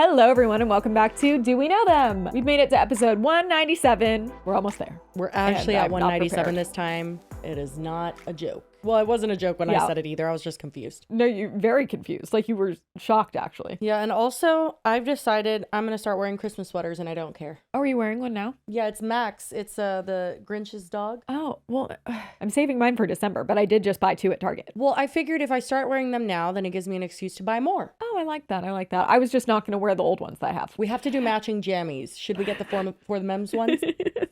Hello, everyone, and welcome back to Do We Know Them? We've made it to episode 197. We're almost there. We're actually at 197 this time. It is not a joke. Well, it wasn't a joke when I said it either. I was just confused. No, you're very confused. Like you were shocked, actually. Yeah, and also I've decided I'm going to start wearing Christmas sweaters and I don't care. Oh, are you wearing one now? Yeah, it's Max. It's the Grinch's dog. Oh, well, I'm saving mine for December, but I did just buy 2 at Target. Well, I figured if I start wearing them now, then it gives me an excuse to buy more. Oh, I like that. I was just not going to wear the old ones that I have. We have to do matching jammies. Should we get the for the mems ones?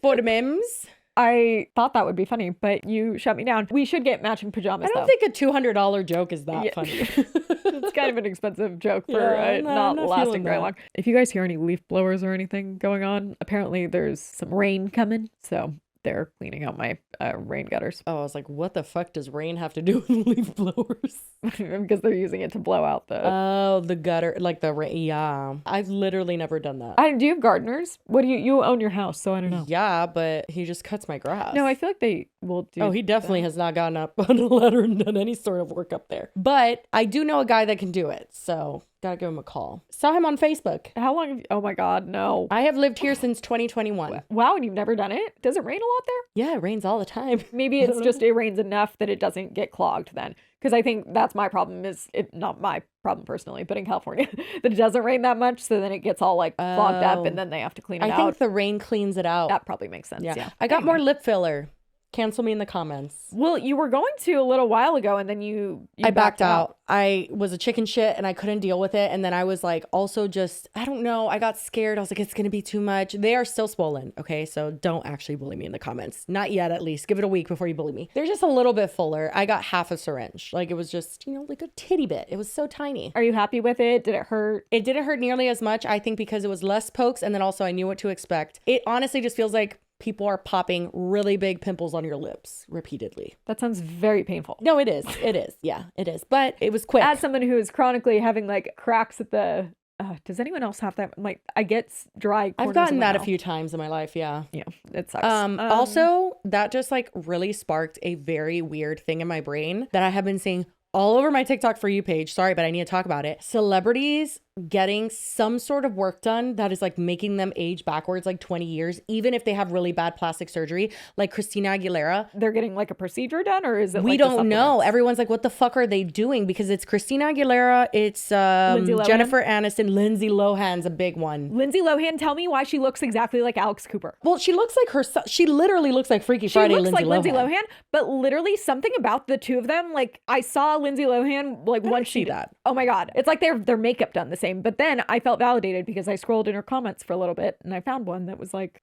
For the mems? I thought that would be funny, but you shut me down. We should get matching pajamas, I don't think a $200 joke is that funny. It's kind of an expensive joke for not lasting very long. If you guys hear any leaf blowers or anything going on, apparently there's some rain coming, so they're cleaning out my rain gutters. Oh, I was like, what the fuck does rain have to do with leaf blowers? Because they're using it to blow out the gutter, like the rain. Yeah, I've literally never done that. Do you have gardeners? What do you own your house, so I don't know. Yeah, but he just cuts my grass. No, I feel like they will do. Oh, he definitely has not gotten up on a ladder and done any sort of work up there. But I do know a guy that can do it, so gotta give him a call. Saw him on Facebook. How long have you? Oh my God, no. I have lived here since 2021. Wow, and you've never done it? Does it rain a lot there? Yeah, it rains all the time. Maybe it's just it rains enough that it doesn't get clogged then. Because I think that's my problem not my problem personally, but in California, that it doesn't rain that much. So then it gets all like clogged up and then they have to clean it out. I think the rain cleans it out. That probably makes sense. Yeah. I got more lip filler. Cancel me in the comments. Well, you were going to a little while ago and then you I backed out. I was a chicken shit and I couldn't deal with it. And then I was like, also just, I don't know. I got scared. I was like, it's going to be too much. They are still swollen. Okay. So don't actually bully me in the comments. Not yet, at least. Give it a week before you bully me. They're just a little bit fuller. I got half a syringe. Like it was just, like a titty bit. It was so tiny. Are you happy with it? Did it hurt? It didn't hurt nearly as much. I think because it was less pokes. And then also I knew what to expect. It honestly just feels like people are popping really big pimples on your lips repeatedly. That sounds very painful. No, it is. It is. Yeah, it is. But it was quick. As someone who is chronically having like cracks at the... does anyone else have that? Like, I get dry corners. I've gotten that a few times in my life. Yeah. Yeah, it sucks. Also, that just like really sparked a very weird thing in my brain that I have been seeing all over my TikTok For You page. Sorry, but I need to talk about it. Celebrities getting some sort of work done that is like making them age backwards like 20 years, even if they have really bad plastic surgery, like Christina Aguilera. They're getting like a procedure done, or is it we don't know. Everyone's like, what the fuck are they doing? Because it's Christina Aguilera, it's Jennifer Aniston, Lindsay Lohan's a big one. Lindsay Lohan, tell me why she looks exactly like Alex Cooper. Well, she looks like herself. She literally looks like Freaky Friday. She looks like Lindsay Lohan, but literally something about the two of them, like I saw Lindsay Lohan like once she that. Oh my God, it's like their makeup done the same. But then I felt validated because I scrolled in her comments for a little bit and I found one that was like,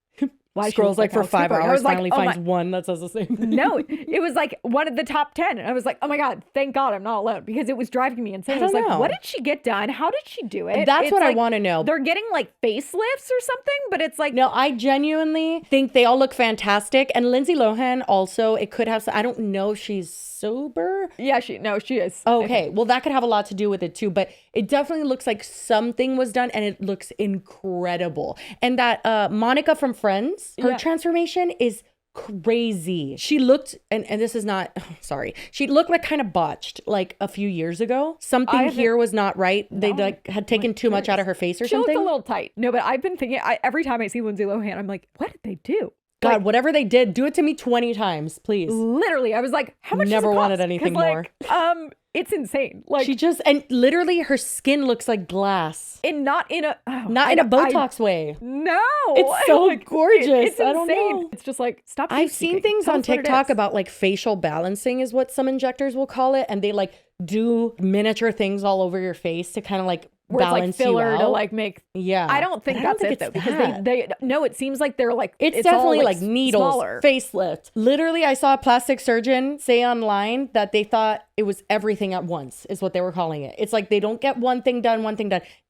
why scrolls like for 5 hours, finally like, finds one that says the same thing. No, it was like one of the top 10. And I was like, oh my God, thank God I'm not alone, because it was driving me insane. I was like, what did she get done? How did she do it? That's what I want to know. They're getting like facelifts or something, but it's like... No, I genuinely think they all look fantastic. And Lindsay Lohan also, it could have, I don't know if she's sober. Yeah, she is. Okay, well that could have a lot to do with it too, but it definitely looks like something was done and it looks incredible. And that Monica from Friends, her transformation is crazy. She looked, and this is not, sorry, she looked like kind of botched like a few years ago. Something here was not right. They like had taken too much out of her face or something. She looked a little tight. No, but I've been thinking, every time I see Lindsay Lohan, I'm like, what did they do? God, like, whatever they did, do it to me 20 times, please. Literally, I was like, how much Never does it cost? wanted anything more. It's insane. Like she just, and literally her skin looks like glass. And not in a Botox way. No. It's so like, gorgeous. It's I don't insane. know. It's just like, stop. I've seen things on TikTok about like facial balancing is what some injectors will call it. And they like do miniature things all over your face to kind of like balance it's like filler you out. To like make. Yeah. I don't think that's it though, because they no, it seems like they're like, it's definitely all, like needles, smaller. Facelift. Literally, I saw a plastic surgeon say online that they thought it was everything at once is what they were calling it. It's like they don't get one thing done.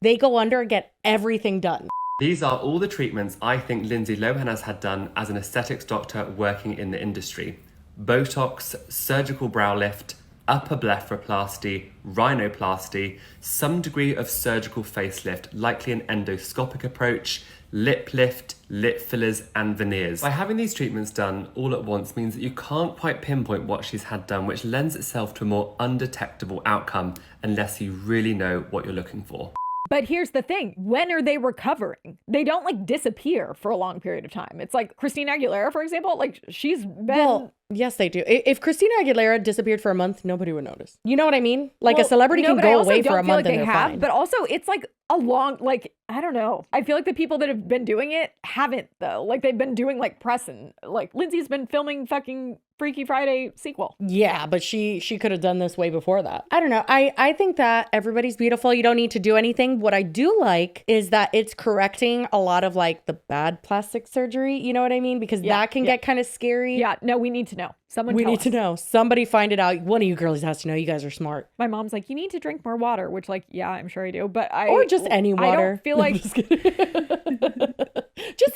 They go under and get everything done. These are all the treatments I think Lindsay Lohan has had done as an aesthetics doctor working in the industry. Botox, surgical brow lift, upper blepharoplasty, rhinoplasty, some degree of surgical facelift, likely an endoscopic approach, lip lift, lip fillers and veneers. By having these treatments done all at once means that you can't quite pinpoint what she's had done, which lends itself to a more undetectable outcome unless you really know what you're looking for. But here's the thing. When are they recovering? They don't like disappear for a long period of time. It's like Christina Aguilera, for example, like she's been... Well, yes, they do. If Christina Aguilera disappeared for a month, nobody would notice. You know what I mean? Like a celebrity can go away for a month and they're fine. But also it's like a long, like, I don't know. I feel like the people that have been doing it haven't though. Like they've been doing like press and like Lindsay's been filming fucking Freaky Friday sequel. Yeah, but she could have done this way before that. I don't know. I think that everybody's beautiful. You don't need to do anything. What I do like is that it's correcting a lot of like the bad plastic surgery. You know what I mean? Because that can get kind of scary. Yeah, no, we need to know. We need to know. Somebody find it out. One of you girls has to know. You guys are smart. My mom's like, you need to drink more water, which like, yeah, I'm sure I do. But or just any water. I don't feel like just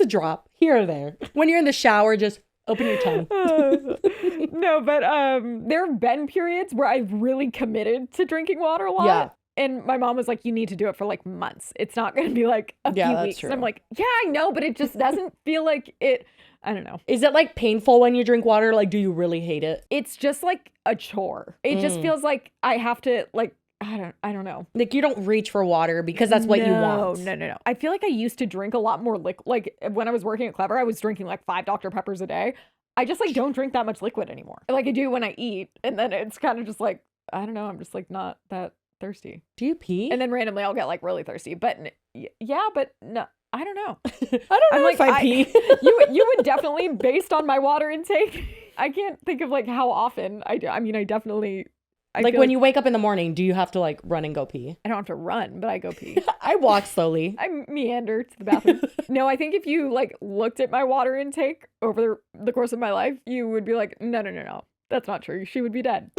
a drop here or there. When you're in the shower, just open your tongue. No, but there have been periods where I've really committed to drinking water a lot. Yeah. And my mom was like, you need to do it for like months. It's not going to be like a few weeks. True. And I'm like, yeah, I know, but it just doesn't feel like it. I don't know. Is it like painful when you drink water? Like, do you really hate it? It's just like a chore. It just feels like I have to like, I don't know. Like you don't reach for water because that's what you want. No. I feel like I used to drink a lot more liquid. Like when I was working at Clever, I was drinking like 5 Dr. Peppers a day. I just like don't drink that much liquid anymore. Like I do when I eat. And then it's kind of just like, I don't know. I'm just like not that thirsty. Do you pee? And then randomly I'll get like really thirsty. But yeah, but no. I don't know. I don't know if I pee. You would definitely, based on my water intake, I can't think of like how often I do. I mean, I definitely... like when you wake up in the morning, do you have to like run and go pee? I don't have to run, but I go pee. I walk slowly. I meander to the bathroom. No, I think if you like looked at my water intake over the course of my life, you would be like, no. That's not true. She would be dead.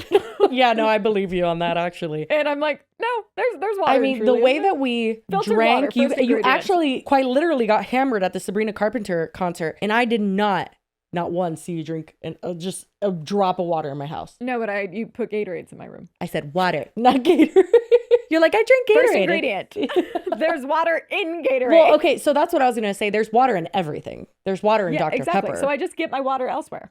Yeah, no, I believe you on that actually. And I'm like, no, there's water. I mean, the way that we drank, you actually quite literally got hammered at the Sabrina Carpenter concert, and I did not once see you drink just a drop of water in my house. No, but you put Gatorades in my room. I said water, not Gatorade. You're like, I drink Gatorade. First ingredient. There's water in Gatorade. Well, okay, so that's what I was going to say. There's water in everything. There's water in Dr. Pepper. So I just get my water elsewhere.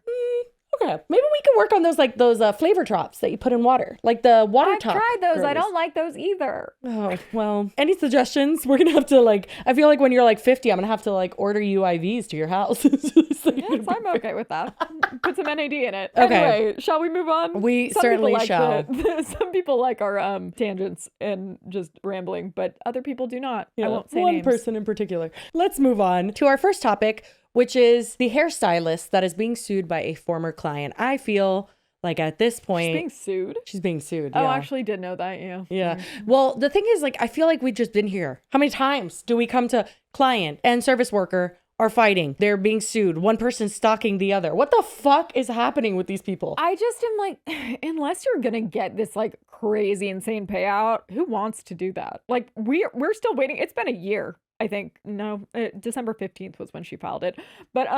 Okay, maybe we can work on those flavor drops that you put in water, like the water top. I've tried those. Girls. I don't like those either. Oh, well, any suggestions? We're gonna have to like. I feel like when you're like 50, I'm gonna have to like order you IVs to your house. So yes, I'm okay with that. Put some NAD in it. Okay. Anyway, shall we move on? We certainly shall. Some people like our tangents and just rambling, but other people do not. Yeah, I won't say one names. person in particular. Let's move on to our first topic, which is the hairstylist that is being sued by a former client. I feel like at this point... She's being sued? She's being sued, Oh, yeah. I actually did know that, yeah. Yeah. Well, the thing is, like, I feel like we've just been here. How many times do we come to client and service worker are fighting? They're being sued. One person's stalking the other. What the fuck is happening with these people? I just am like, unless you're gonna get this like crazy insane payout, who wants to do that? Like we're still waiting. It's been a year. I think, no, December 15th was when she filed it. But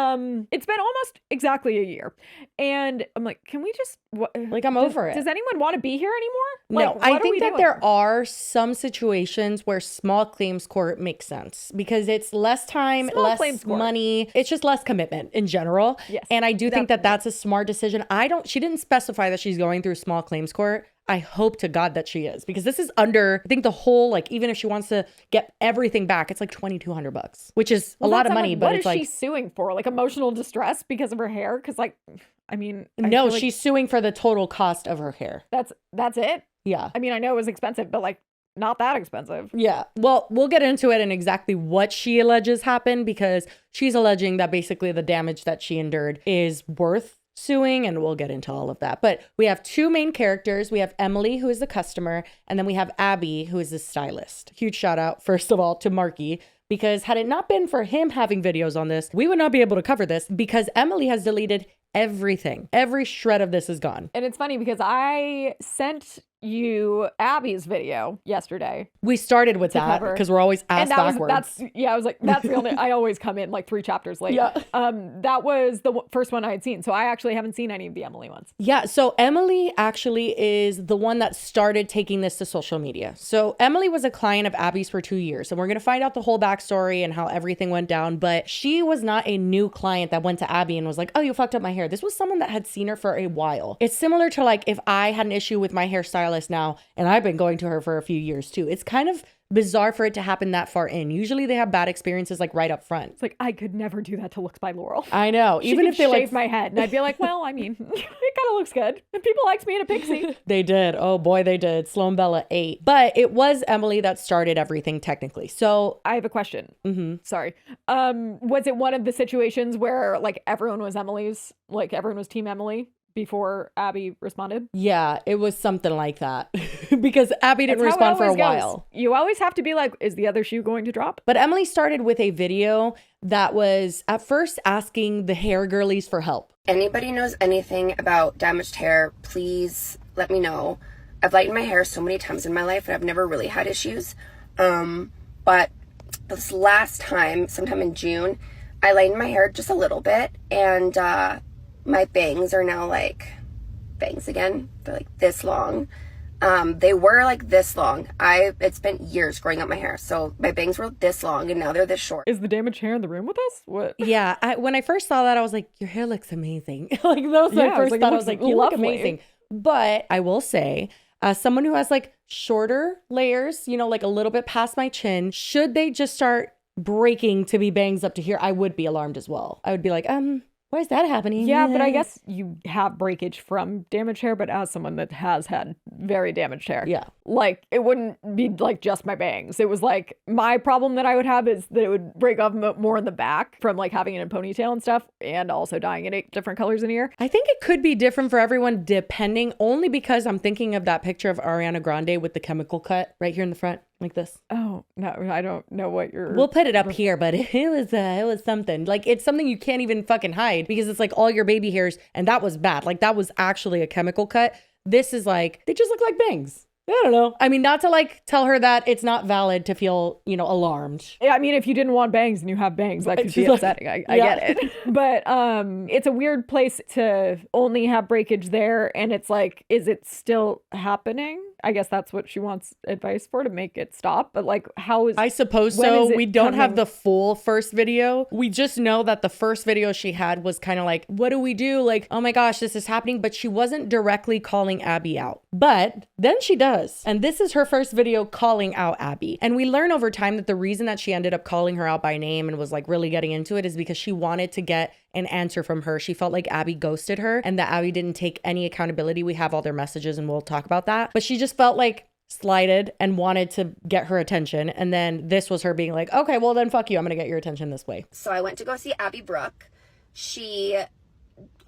it's been almost exactly a year. And I'm like, can we just... I'm over it. Does anyone want to be here anymore? No, I think that there are some situations where small claims court makes sense because it's less time, less money. It's just less commitment in general. Yes, and I do think that that's a smart decision. She didn't specify that she's going through small claims court. I hope to God that she is, because this is under, I think the whole, like, even if she wants to get everything back, it's like $2,200, which is a lot of money, but it's like... What is she suing for? Like emotional distress because of her hair? Because like, I mean... No, she's suing for the total cost of her hair. That's it? Yeah. I mean, I know it was expensive, but like, not that expensive. Yeah. Well, we'll get into it and exactly what she alleges happened, because she's alleging that basically the damage that she endured is worth suing, and we'll get into all of that. But we have two main characters. We have Emily, who is the customer, and then we have Abby, who is the stylist. Huge shout out, first of all, to Marky, because had it not been for him having videos on this, we would not be able to cover this, because Emily has deleted everything. Every shred of this is gone. And it's funny because I sent you Abby's video yesterday. We started with that because we're always asked backwards. I was like, that's the only, I always come in like 3 chapters late. Yeah. That was the first one I had seen. So I actually haven't seen any of the Emily ones. Yeah. So Emily actually is the one that started taking this to social media. So Emily was a client of Abby's for 2 years, and we're going to find out the whole backstory and how everything went down. But she was not a new client that went to Abby and was like, oh, you fucked up my hair. This was someone that had seen her for a while. It's similar to like if I had an issue with my hairstylist now and I've been going to her for a few years too. It's kind of bizarre for it to happen that far in. Usually they have bad experiences like right up front. It's like, I could never do that to Looks by Laurel. I know. Even if they shave my head and I'd be like, well, I mean, it kind of looks good. And people liked me in a pixie. They did. Oh boy, they did. Sloan Bella ate. But it was Emily that started everything technically. So I have a question. Sorry. Was it one of the situations where like everyone was Emily's, like everyone was Team Emily before Abby responded? Yeah, it was something like that. Because Abby didn't respond for a while. You always have to be like, is the other shoe going to drop? But Emily started with a video that was at first asking the hair girlies for help. Anybody knows anything about damaged hair, please let me know. I've lightened my hair so many times in my life and I've never really had issues. But this last time, sometime in June, I lightened my hair just a little bit and my bangs are now like bangs again. They're like this long. They were like this long. It spent years growing up my hair. So my bangs were this long and now they're this short. Is the damaged hair in the room with us? What? Yeah. When I first saw that, I was like, your hair looks amazing. Like that was my first thought. I was like, you look amazing. But I will say, as someone who has like shorter layers, you know, like a little bit past my chin, should they just start breaking to be bangs up to here, I would be alarmed as well. I would be like, why is that happening? Yeah, but I guess you have breakage from damaged hair, but as someone that has had very damaged hair, yeah, like it wouldn't be like just my bangs. It was like my problem that I would have is that it would break off more in the back from like having it in a ponytail and stuff, and also dyeing it 8 different colors in a year. I think it could be different for everyone depending, only because I'm thinking of that picture of Ariana Grande with the chemical cut right here in the front. Like this. Oh, no, I don't know what you're... We'll put it up here, but it was something. Like, it's something you can't even fucking hide because it's like all your baby hairs, and that was bad. Like, that was actually a chemical cut. This is like, they just look like bangs. I don't know. I mean, not to like tell her that it's not valid to feel, you know, alarmed. Yeah, I mean, if you didn't want bangs and you have bangs, that could be upsetting. I get it. But it's a weird place to only have breakage there. And it's like, is it still happening? I guess that's what she wants advice for, to make it stop. But like, how is... I suppose so. We don't have the full first video. We just know that the first video she had was kind of like, what do we do? Like, oh my gosh, this is happening. But she wasn't directly calling Abby out. But then she does. And this is her first video calling out Abby. And we learn over time that the reason that she ended up calling her out by name and was like really getting into it is because she wanted to get an answer from her. She felt like Abby ghosted her and that Abby didn't take any accountability. We have all their messages and we'll talk about that. But she just felt like slighted and wanted to get her attention. And then this was her being like, okay, well then fuck you. I'm going to get your attention this way. So I went to go see Abby Brooke. She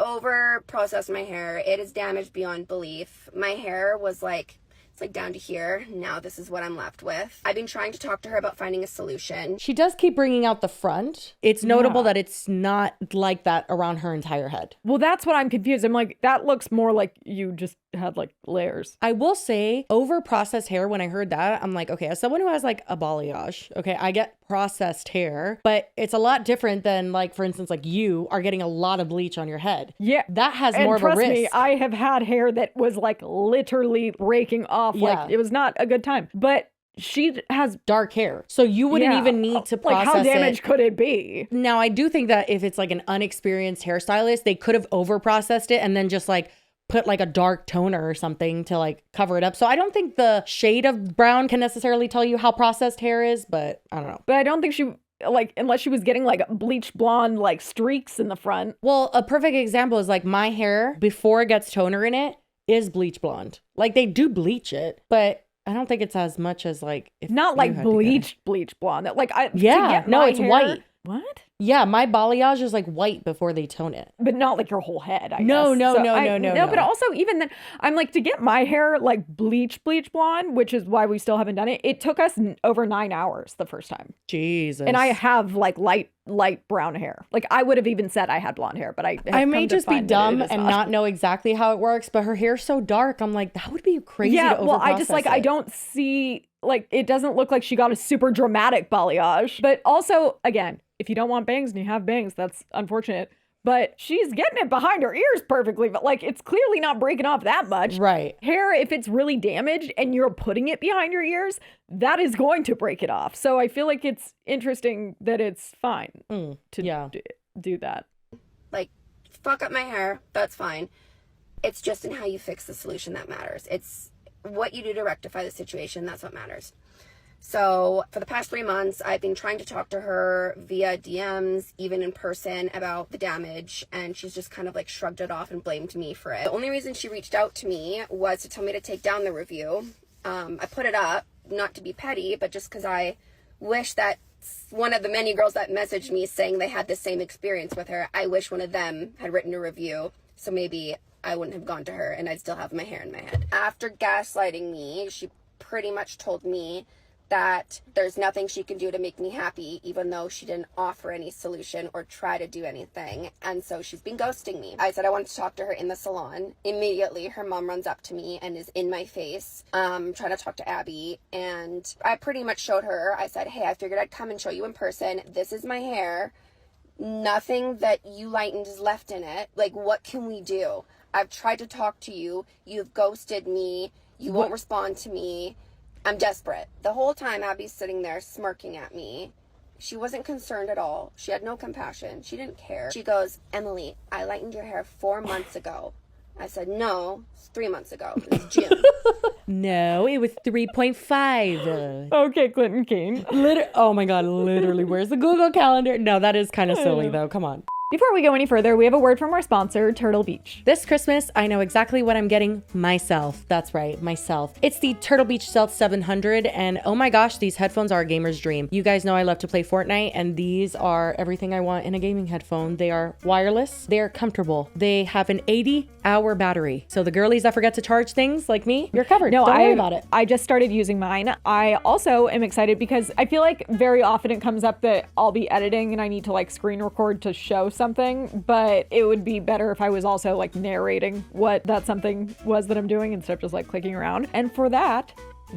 over processed my hair. It is damaged beyond belief. My hair was like, it's like down to here. Now this is what I'm left with. I've been trying to talk to her about finding a solution. She does keep bringing out the front. It's notable that it's not like that around her entire head. Well, that's what I'm confused. I'm like, that looks more like you just had like layers. I will say over processed hair, when I heard that, I'm like, okay, as someone who has like a balayage, okay, I get processed hair, but it's a lot different than like, for instance, like you are getting a lot of bleach on your head. Yeah. That has more of a risk. Trust me, I have had hair that was like literally breaking off. Yeah. Like it was not a good time, but she has dark hair. So you wouldn't even need to process like how damaged could it be? Now, I do think that if it's like an unexperienced hairstylist, they could have over processed it and then just like put like a dark toner or something to like cover it up. So I don't think the shade of brown can necessarily tell you how processed hair is, but I don't know. But I don't think she, like, unless she was getting like bleach blonde like streaks in the front. Well, a perfect example is like my hair before it gets toner in it is bleach blonde. Like they do bleach it, but I don't think it's as much as like if not like bleach blonde. Like it's white. What? Yeah, my balayage is like white before they tone it. But not like your whole head, I guess. No. No, but also even then, I'm like, to get my hair like bleach blonde, which is why we still haven't done it, it took us over 9 hours the first time. Jesus. And I have like light brown hair. Like I would have even said I had blonde hair, but I may just be dumb and not know exactly how it works, but her hair's so dark. I'm like, that would be crazy to over I just like, I don't see, like, it doesn't look like she got a super dramatic balayage. But also, again, if you don't want bangs and you have bangs, that's unfortunate. But she's getting it behind her ears perfectly. But like, it's clearly not breaking off that much. Right. Hair, if it's really damaged and you're putting it behind your ears, that is going to break it off. So I feel like it's interesting that it's fine to do that. Like, fuck up my hair. That's fine. It's just in how you fix the solution that matters. It's what you do to rectify the situation. That's what matters. So for the past 3 months, I've been trying to talk to her via DMs, even in person, about the damage, and she's just kind of like shrugged it off and blamed me for it. The only reason she reached out to me was to tell me to take down the review. I put it up, not to be petty, but just because I wish that one of the many girls that messaged me saying they had the same experience with her, I wish one of them had written a review, so maybe I wouldn't have gone to her and I'd still have my hair in my head. After gaslighting me, she pretty much told me that there's nothing she can do to make me happy, even though she didn't offer any solution or try to do anything. And so she's been ghosting me. I said I wanted to talk to her in the salon. Immediately, her mom runs up to me and is in my face, trying to talk to Abby. And I pretty much showed her, I said, hey, I figured I'd come and show you in person. This is my hair. Nothing that you lightened is left in it. Like, what can we do? I've tried to talk to you. You've ghosted me. You won't respond to me. I'm desperate. The whole time Abby's sitting there smirking at me. She wasn't concerned at all. She had no compassion. She didn't care. She goes, Emily, I lightened your hair 4 months ago. I said, no, it's 3 months ago. It was June. No, it was 3.5. Okay, Clinton King. Oh my God, literally. Where's the Google Calendar? No, that is kind of silly though. Come on. Before we go any further, we have a word from our sponsor, Turtle Beach. This Christmas, I know exactly what I'm getting myself. That's right, myself. It's the Turtle Beach Stealth 700, and oh my gosh, these headphones are a gamer's dream. You guys know I love to play Fortnite, and these are everything I want in a gaming headphone. They are wireless, they are comfortable. They have an 80-hour battery. So the girlies that forget to charge things like me, you're covered. No, Don't worry about it. I just started using mine. I also am excited because I feel like very often it comes up that I'll be editing and I need to like screen record to show something, but it would be better if I was also like narrating what that something was that I'm doing instead of just like clicking around. And for that,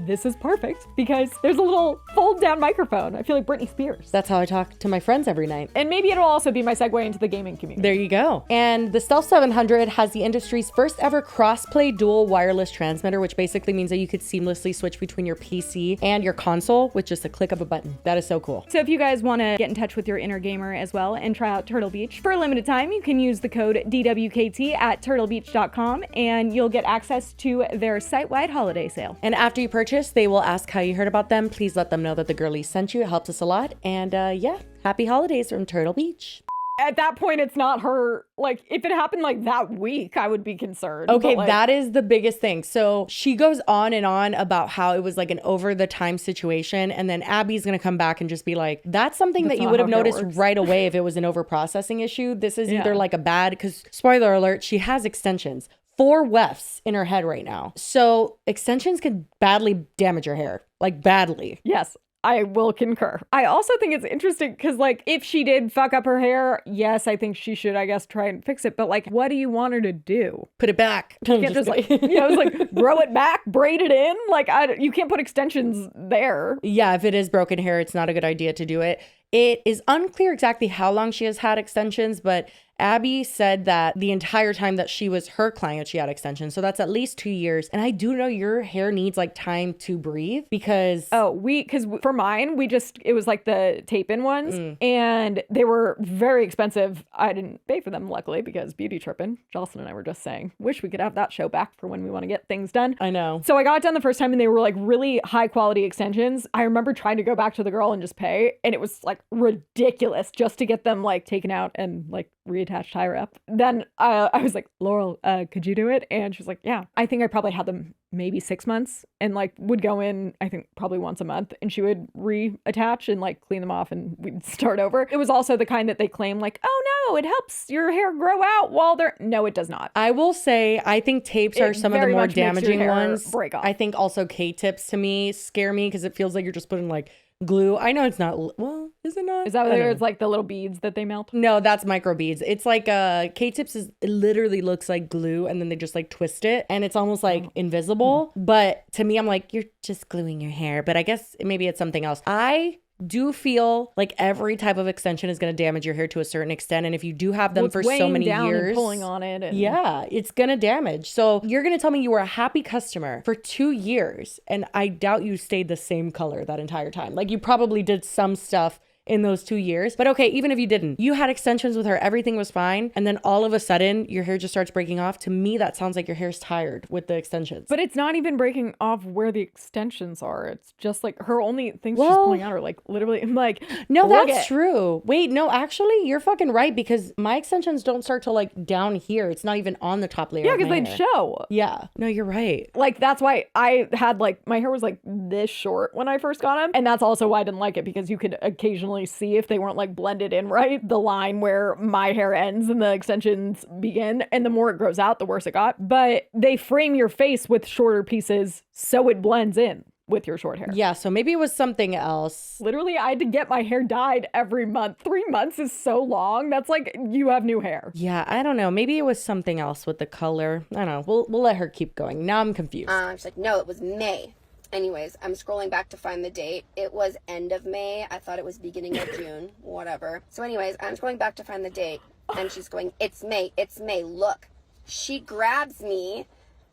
this is perfect because there's a little fold down microphone. I feel like Britney Spears. That's how I talk to my friends every night. And maybe it'll also be my segue into the gaming community. There you go. And the Stealth 700 has the industry's first ever cross-play dual wireless transmitter, which basically means that you could seamlessly switch between your PC and your console with just a click of a button. That is so cool. So if you guys want to get in touch with your inner gamer as well and try out Turtle Beach, for a limited time, you can use the code DWKT at turtlebeach.com and you'll get access to their site-wide holiday sale. And after you purchase, they will ask how you heard about them. Please let them know that the girlies sent you. It helps us a lot. And yeah, happy holidays from Turtle Beach. At that point, it's not her. Like, if it happened like that week, I would be concerned. Okay, like, that is the biggest thing. So she goes on and on about how it was like an over the time situation. And then Abby's going to come back and just be like, that's something that you would have noticed right away if it was an over processing issue. This is either like a bad, because spoiler alert, she has extensions. 4 wefts in her head right now. So extensions can badly damage your hair, like badly. Yes, I will concur. I also think it's interesting because like if she did fuck up her hair, yes, I think she should, I guess, try and fix it. But like, what do you want her to do? Put it back. You can't just like, I was like, grow it back, braid it in. Like, you can't put extensions there. Yeah, if it is broken hair, it's not a good idea to do it. It is unclear exactly how long she has had extensions, but Abby said that the entire time that she was her client, she had extensions. So that's at least 2 years. And I do know your hair needs like time to breathe because... because for mine, it was like the tape-in ones and they were very expensive. I didn't pay for them, luckily, because beauty tripping. Jocelyn and I were just saying, wish we could have that show back for when we want to get things done. I know. So I got it done the first time and they were like really high quality extensions. I remember trying to go back to the girl and just pay. And it was like ridiculous just to get them like taken out and like reattached higher up. Then I was like, Laurel, could you do it? And she was like, yeah. I think I probably had them maybe 6 months and like would go in, I think probably once a month, and she would reattach and like clean them off and we'd start over. It was also the kind that they claim like, oh no, it helps your hair grow out while they're... No, it does not. I will say, I think tapes are some of the more damaging ones. Break off. I think also K-tips to me scare me because it feels like you're just putting like glue. I know it's not, well, is it not? Is that what it's like the little beads that they melt? No, that's micro beads. It's like K-tips it literally looks like glue and then they just like twist it and it's almost like invisible. But to me, I'm like, you're just gluing your hair. But I guess maybe it's something else. I do feel like every type of extension is going to damage your hair to a certain extent. And if you do have them for so many years, and pulling on it. And... yeah, it's going to damage. So you're going to tell me you were a happy customer for 2 years. And I doubt you stayed the same color that entire time. Like you probably did some stuff in those 2 years. But okay, even if you didn't, you had extensions with her, everything was fine. And then all of a sudden your hair just starts breaking off. To me, that sounds like your hair's tired with the extensions. But it's not even breaking off where the extensions are. It's just like her only things she's pulling out are like literally, I'm like, no, that's true. Wait, no, actually you're fucking right, because my extensions don't start till like down here. It's not even on the top layer. Yeah, because they'd show. Yeah, no, you're right. Like that's why I had like, my hair was like this short when I first got them. And that's also why I didn't like it, because you could occasionally see if they weren't like blended in right, the line where my hair ends and the extensions begin. And the more it grows out, the worse it got. But they frame your face with shorter pieces so it blends in with your short hair. Yeah, so maybe it was something else. Literally, I had to get my hair dyed every month. 3 months is so long. That's like you have new hair. Yeah, I don't know. Maybe it was something else with the color. I don't know. We'll let her keep going. Now I'm confused. She's like, no, it was May. Anyways, I'm scrolling back to find the date. It was end of May. I thought it was beginning of June. Whatever. So anyways, I'm scrolling back to find the date. And she's going, it's May. It's May. Look. She grabs me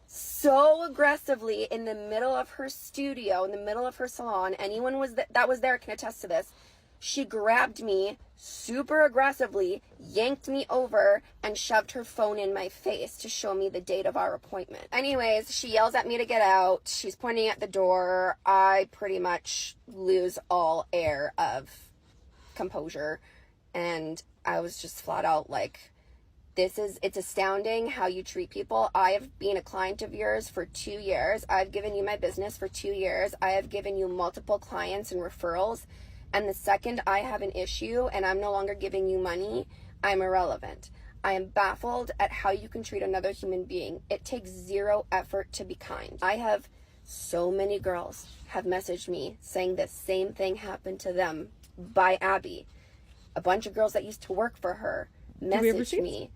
so aggressively in the middle of her studio, in the middle of her salon. Anyone that was there can attest to this. She grabbed me super aggressively, yanked me over, and shoved her phone in my face to show me the date of our appointment. Anyways, she yells at me to get out. She's pointing at the door. I pretty much lose all air of composure. And I was just flat out like, it's astounding how you treat people. I have been a client of yours for 2 years. I've given you my business for 2 years. I have given you multiple clients and referrals. And the second I have an issue and I'm no longer giving you money, I'm irrelevant. I am baffled at how you can treat another human being. It takes zero effort to be kind. I have so many girls have messaged me saying the same thing happened to them by Abby. A bunch of girls that used to work for her messaged me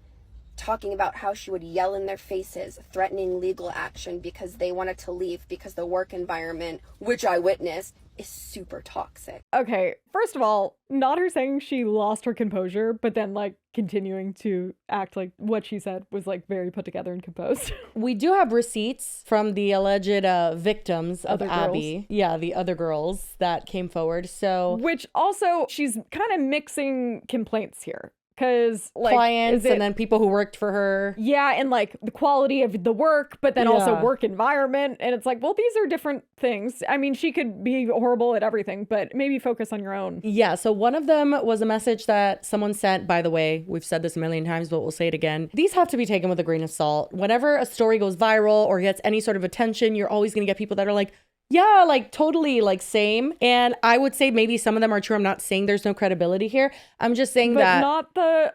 talking about how she would yell in their faces, threatening legal action because they wanted to leave because the work environment, which I witnessed, is super toxic. Okay, first of all, not her saying she lost her composure, but then like continuing to act like what she said was like very put together and composed. We do have receipts from the alleged victims of Abby. Girls. Yeah, the other girls that came forward. So, which also, she's kind of mixing complaints here. Because like clients and then people who worked for her. Yeah, and like the quality of the work, but then also work environment. And it's like, well, these are different things. I mean, she could be horrible at everything, but maybe focus on your own. Yeah, so one of them was a message that someone sent. By the way, we've said this a million times, but we'll say it again. These have to be taken with a grain of salt. Whenever a story goes viral or gets any sort of attention, you're always going to get people that are like, yeah, like totally like same. And I would say maybe some of them are true. I'm not saying there's no credibility here. I'm just saying that.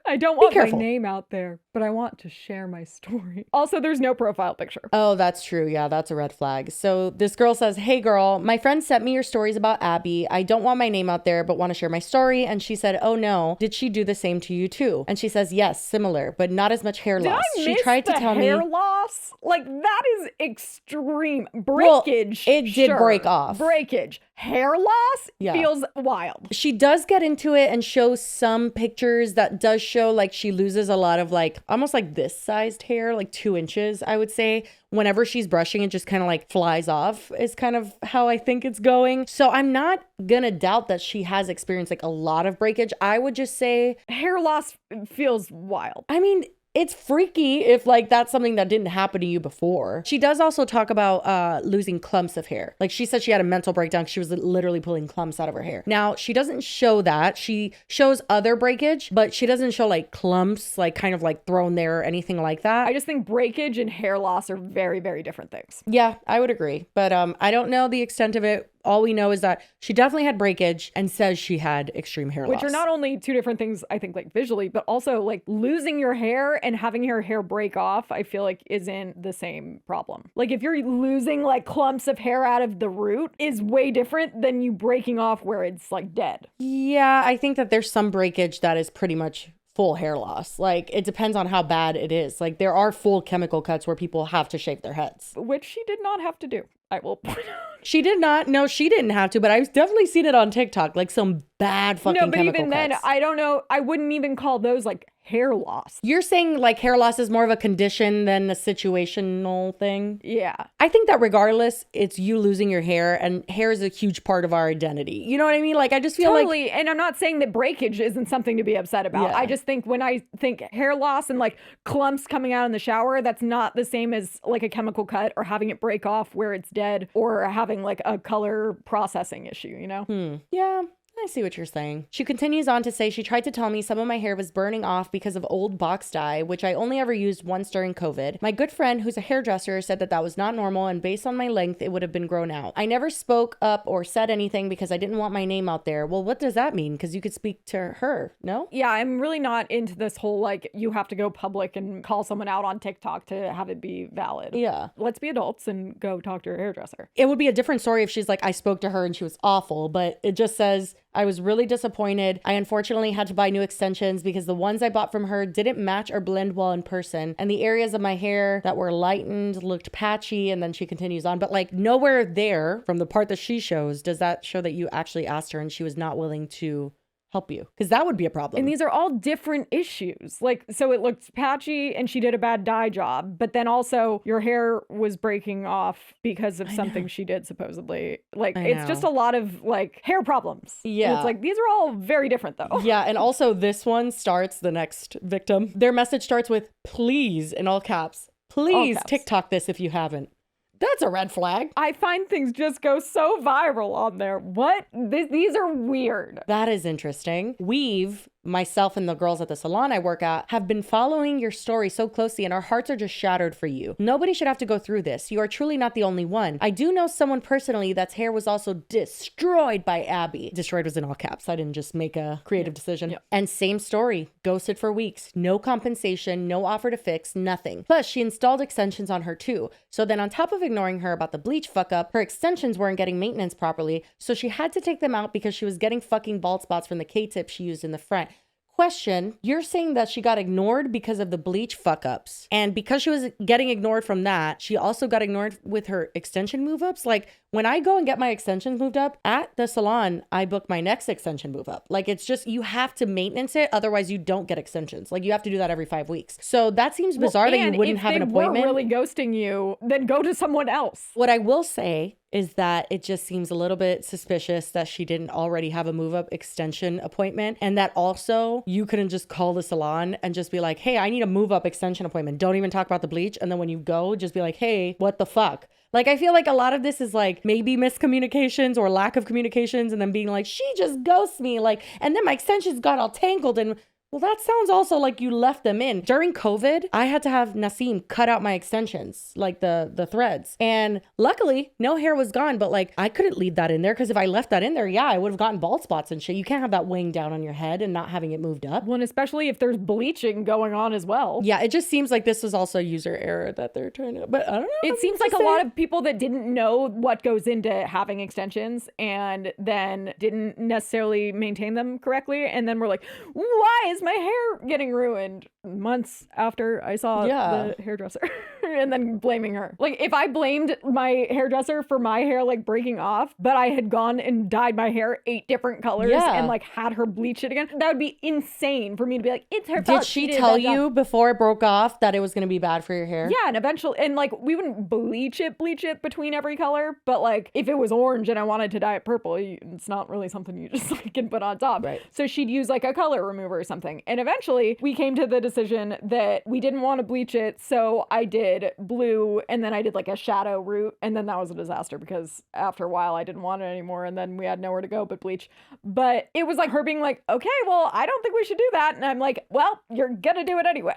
I don't want my name out there, but I want to share my story. Also, there's no profile picture. Oh, that's true. Yeah, that's a red flag. So this girl says, hey girl, my friend sent me your stories about Abby. I don't want my name out there, but want to share my story. And she said, oh no, did she do the same to you too? And she says, yes, similar, but not as much hair loss. She tried to tell me. Hair loss? Like that is extreme. Breakage. Well, it did break off. Breakage. Hair loss feels wild. She does get into it and shows some pictures that does show like she loses a lot of like almost like this sized hair, like 2 inches, I would say. Whenever she's brushing, it just kind of like flies off is kind of how I think it's going. So I'm not gonna doubt that she has experienced like a lot of breakage. I would just say hair loss feels wild. I mean, it's freaky if like that's something that didn't happen to you before. She does also talk about losing clumps of hair. Like she said she had a mental breakdown. She was literally pulling clumps out of her hair. Now she doesn't show that. She shows other breakage, but she doesn't show like clumps, like kind of like thrown there or anything like that. I just think breakage and hair loss are very, very different things. Yeah, I would agree. But I don't know the extent of it. All we know is that she definitely had breakage and says she had extreme hair loss. Which are not only two different things, I think, like visually, but also like losing your hair and having your hair break off, I feel like isn't the same problem. Like if you're losing like clumps of hair out of the root is way different than you breaking off where it's like dead. Yeah, I think that there's some breakage that is pretty much full hair loss. Like it depends on how bad it is. Like there are full chemical cuts where people have to shave their heads. Which she did not have to do. I will point out. She did not. No, she didn't have to, but I've definitely seen it on TikTok. Like some bad fucking chemical cuts. No, but even then, I don't know. I wouldn't even call those like hair loss. You're saying like hair loss is more of a condition than a situational thing? Yeah. I think that regardless, it's you losing your hair, and hair is a huge part of our identity. You know what I mean? Like, I just feel totally. And I'm not saying that breakage isn't something to be upset about. Yeah. I just think when I think hair loss and like clumps coming out in the shower, that's not the same as like a chemical cut or having it break off where it's dead or having like a color processing issue, you know? Yeah. I see what you're saying. She continues on to say she tried to tell me some of my hair was burning off because of old box dye, which I only ever used once during COVID. My good friend, who's a hairdresser, said that that was not normal, and based on my length, it would have been grown out. I never spoke up or said anything because I didn't want my name out there. Well, what does that mean? Because you could speak to her, no? Yeah, I'm really not into this whole like you have to go public and call someone out on TikTok to have it be valid. Yeah. Let's be adults and go talk to your hairdresser. It would be a different story if she's like, I spoke to her and she was awful, but it just says, I was really disappointed. I unfortunately had to buy new extensions because the ones I bought from her didn't match or blend well in person. And the areas of my hair that were lightened looked patchy. And then she continues on. But like nowhere there from the part that she shows does that show that you actually asked her and she was not willing to help you, because that would be a problem. And these are all different issues. Like, so it looked patchy and she did a bad dye job, but then also your hair was breaking off because of something she did supposedly. Like, it's just a lot of like hair problems. Yeah. And it's like, these are all very different though. Yeah. And also this one starts, the next victim, their message starts with please in all caps. Please TikTok this if you haven't. That's a red flag. I find things just go so viral on there. What? These are weird. That is interesting. We've, myself and the girls at the salon I work at, have been following your story so closely and our hearts are just shattered for you. Nobody should have to go through this. You are truly not the only one. I do know someone personally that's hair was also destroyed by Abby. Destroyed was in all caps. I didn't just make a creative decision. Yep. And same story. Ghosted for weeks. No compensation, no offer to fix, nothing. Plus, she installed extensions on her too. So then on top of ignoring her about the bleach fuck up, her extensions weren't getting maintenance properly. So she had to take them out because she was getting fucking bald spots from the K-tip she used in the front. Question, you're saying that she got ignored because of the bleach fuck ups. And because she was getting ignored from that, she also got ignored with her extension move ups. Like when I go and get my extensions moved up at the salon, I book my next extension move up. Like it's just, you have to maintenance it. Otherwise you don't get extensions. Like you have to do that every 5 weeks. So that seems bizarre that you wouldn't have an appointment. If they were really ghosting you, then go to someone else. What I will say is that it just seems a little bit suspicious that she didn't already have a move-up extension appointment, and that also you couldn't just call the salon and just be like, hey, I need a move-up extension appointment. Don't even talk about the bleach. And then when you go, just be like, hey, what the fuck? Like, I feel like a lot of this is like maybe miscommunications or lack of communications, and then being like, she just ghosts me. Like, and then my extensions got all tangled and well, that sounds also like you left them in. During COVID, I had to have Nasim cut out my extensions, like the threads. And luckily, no hair was gone, but like I couldn't leave that in there because if I left that in there, I would have gotten bald spots and shit. You can't have that weighing down on your head and not having it moved up. Well, and especially if there's bleaching going on as well. Yeah, it just seems like this was also user error that they're trying to, but I don't know. It seems like a lot of people that didn't know what goes into having extensions and then didn't necessarily maintain them correctly. And then we're like, why is my hair getting ruined months after I saw the hairdresser and then blaming her. Like if I blamed my hairdresser for my hair like breaking off, but I had gone and dyed my hair 8 different colors and like had her bleach it again, that would be insane for me to be like, it's her fault. Did she tell you before it broke off that it was going to be bad for your hair? Yeah, and eventually, and like we wouldn't bleach it between every color, but like if it was orange and I wanted to dye it purple, it's not really something you just like can put on top. Right. So she'd use like a color remover or something. And eventually we came to the decision that we didn't want to bleach it. So I did blue and then I did like a shadow root. And then that was a disaster because after a while I didn't want it anymore. And then we had nowhere to go but bleach. But it was like her being like, okay, well, I don't think we should do that. And I'm like, well, you're going to do it anyway.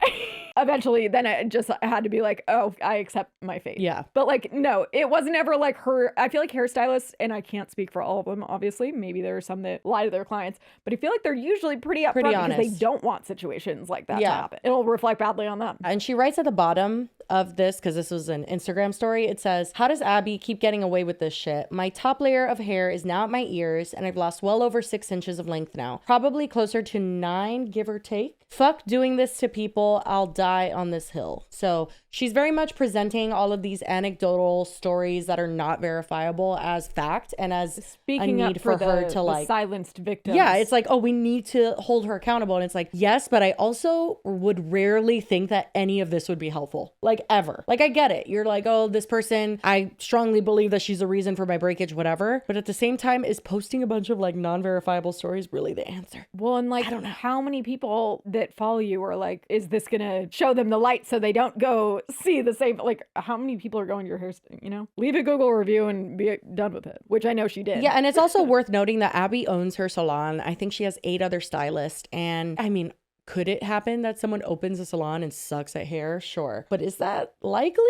Eventually, then I just had to be like, oh, I accept my fate. Yeah. But like, no, it wasn't ever like her. I feel like hairstylists, and I can't speak for all of them, obviously. Maybe there are some that lie to their clients, but I feel like they're usually pretty upfront because they don't want situations like that to happen. It'll reflect badly on them. And she writes at the bottom of this, because this was an Instagram story, it says, how does Abby keep getting away with this shit? My top layer of hair is now at my ears, and I've lost well over 6 inches of length now. Probably closer to 9, give or take. Fuck doing this to people. I'll die on this hill. So she's very much presenting all of these anecdotal stories that are not verifiable as fact and as speaking a need for her to like silenced victims. Yeah, it's like, oh, we need to hold her accountable. And it's like, yes, but I also would rarely think that any of this would be helpful. Like ever. Like I get it. You're like, oh, this person, I strongly believe that she's a reason for my breakage, whatever. But at the same time, is posting a bunch of like non-verifiable stories really the answer? Well, and like, I don't know how many people that follow you are like, is this gonna show them the light so they don't go see the same? Like, how many people are going to your hair, you know? Leave a Google review and be done with it, which I know she did. Yeah, and it's also worth noting that Abby owns her salon. I think she has 8 other stylists. And I mean, could it happen that someone opens a salon and sucks at hair? Sure. But is that likely?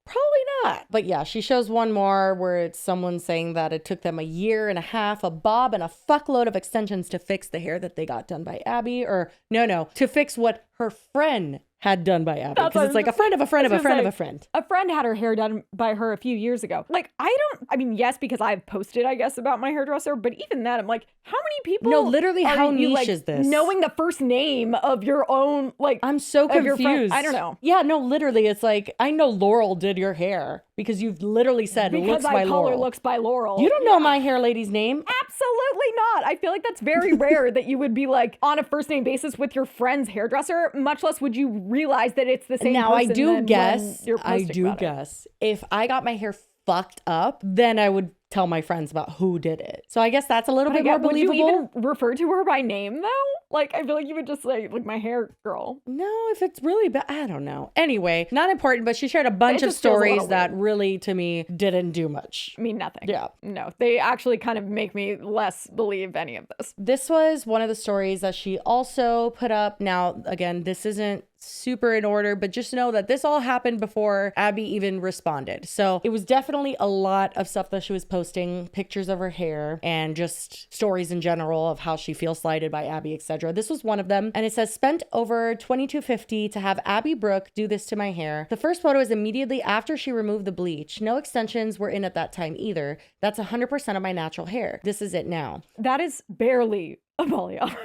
Probably not. But yeah, she shows one more where it's someone saying that it took them a year and a half, a bob, and a fuckload of extensions to fix the hair that they got done by Abby. Or no, to fix what her friend had done by Abby. Because it's like a friend of a friend of a friend of a friend. A friend had her hair done by her a few years ago. Like, I mean, yes, because I've posted, I guess, about my hairdresser, but even that, I'm like, how many people? No, literally, how you, niche like, is this? Knowing the first name of your own, like, I'm so confused. I don't know. Yeah, no, literally, it's like, I know Laurel did your hair because you've literally said looks by Laurel. Because I call her Looks by Laurel. You don't know my hair lady's name? Absolutely not. I feel like that's very rare that you would be like on a first name basis with your friend's hairdresser, much less would you realize that it's the same now, person. I do guess if I got my hair fucked up, then I would tell my friends about who did it. So I guess that's a little bit more believable. Would you even refer to her by name though? Like, I feel like you would just say, like, my hair girl. No, if it's really bad, I don't know. Anyway, not important, but she shared a bunch of stories that really, to me, didn't do much. I mean, nothing. Yeah. No, they actually kind of make me less believe any of this. This was one of the stories that she also put up. Now, again, this isn't super in order, but just know that this all happened before Abby even responded. So it was definitely a lot of stuff that she was posting, pictures of her hair and just stories in general of how she feels slighted by Abby, etc. This was one of them. And it says, spent over $22.50 to have Abby Brooke do this to my hair. The first photo is immediately after she removed the bleach. No extensions were in at that time either. That's 100% of my natural hair. This is it now. That is barely a balayage.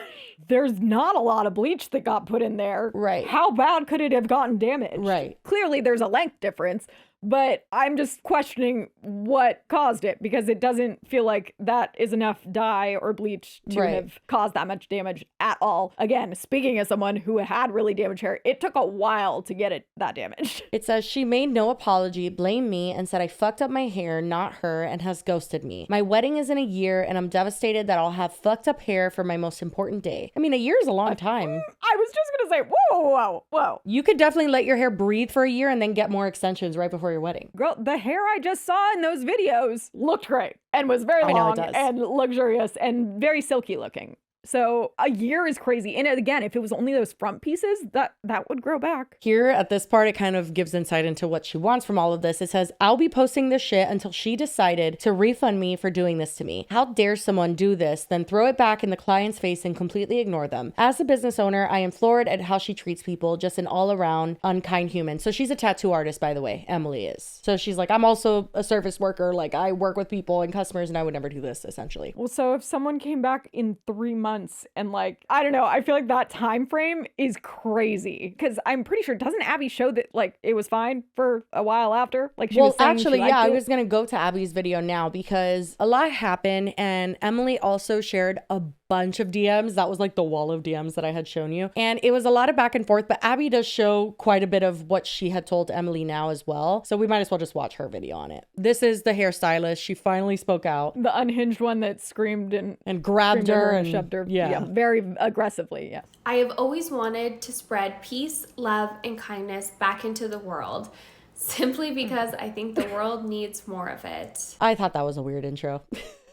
There's not a lot of bleach that got put in there. Right. How bad could it have gotten damaged? Right. Clearly there's a length difference, but I'm just questioning what caused it because it doesn't feel like that is enough dye or bleach to have caused that much damage at all. Again, speaking as someone who had really damaged hair, it took a while to get it that damaged. It says she made no apology, blamed me, and said I fucked up my hair, not her, and has ghosted me. My wedding is in a year, and I'm devastated that I'll have fucked up hair for my most important day. I mean, a year is a long time. I was just gonna say, whoa. You could definitely let your hair breathe for a year and then get more extensions right before your wedding. Girl, the hair I just saw in those videos looked great and was very long and luxurious and very silky looking. So a year is crazy. And again, if it was only those front pieces, that would grow back. Here at this part, it kind of gives insight into what she wants from all of this. It says, I'll be posting this shit until she decided to refund me for doing this to me. How dare someone do this, then throw it back in the client's face and completely ignore them. As a business owner, I am floored at how she treats people, just an all around unkind human. So she's a tattoo artist, by the way. Emily is. So she's like, I'm also a service worker. Like I work with people and customers and I would never do this essentially. Well, so if someone came back in 3 months and like, I don't know, I feel like that time frame is crazy because I'm pretty sure, doesn't Abby show that like it was fine for a while after? Like she was saying actually, yeah, I was gonna go to Abby's video now because a lot happened and Emily also shared a bunch of DMs. That was like the wall of DMs that I had shown you. And it was a lot of back and forth, but Abby does show quite a bit of what she had told Emily now as well. So we might as well just watch her video on it. This is the hairstylist. She finally spoke out. The unhinged one that screamed and grabbed her and shoved her. Yeah, very aggressively. Yeah. I have always wanted to spread peace, love, and kindness back into the world. Simply because I think the world needs more of it. I thought that was a weird intro.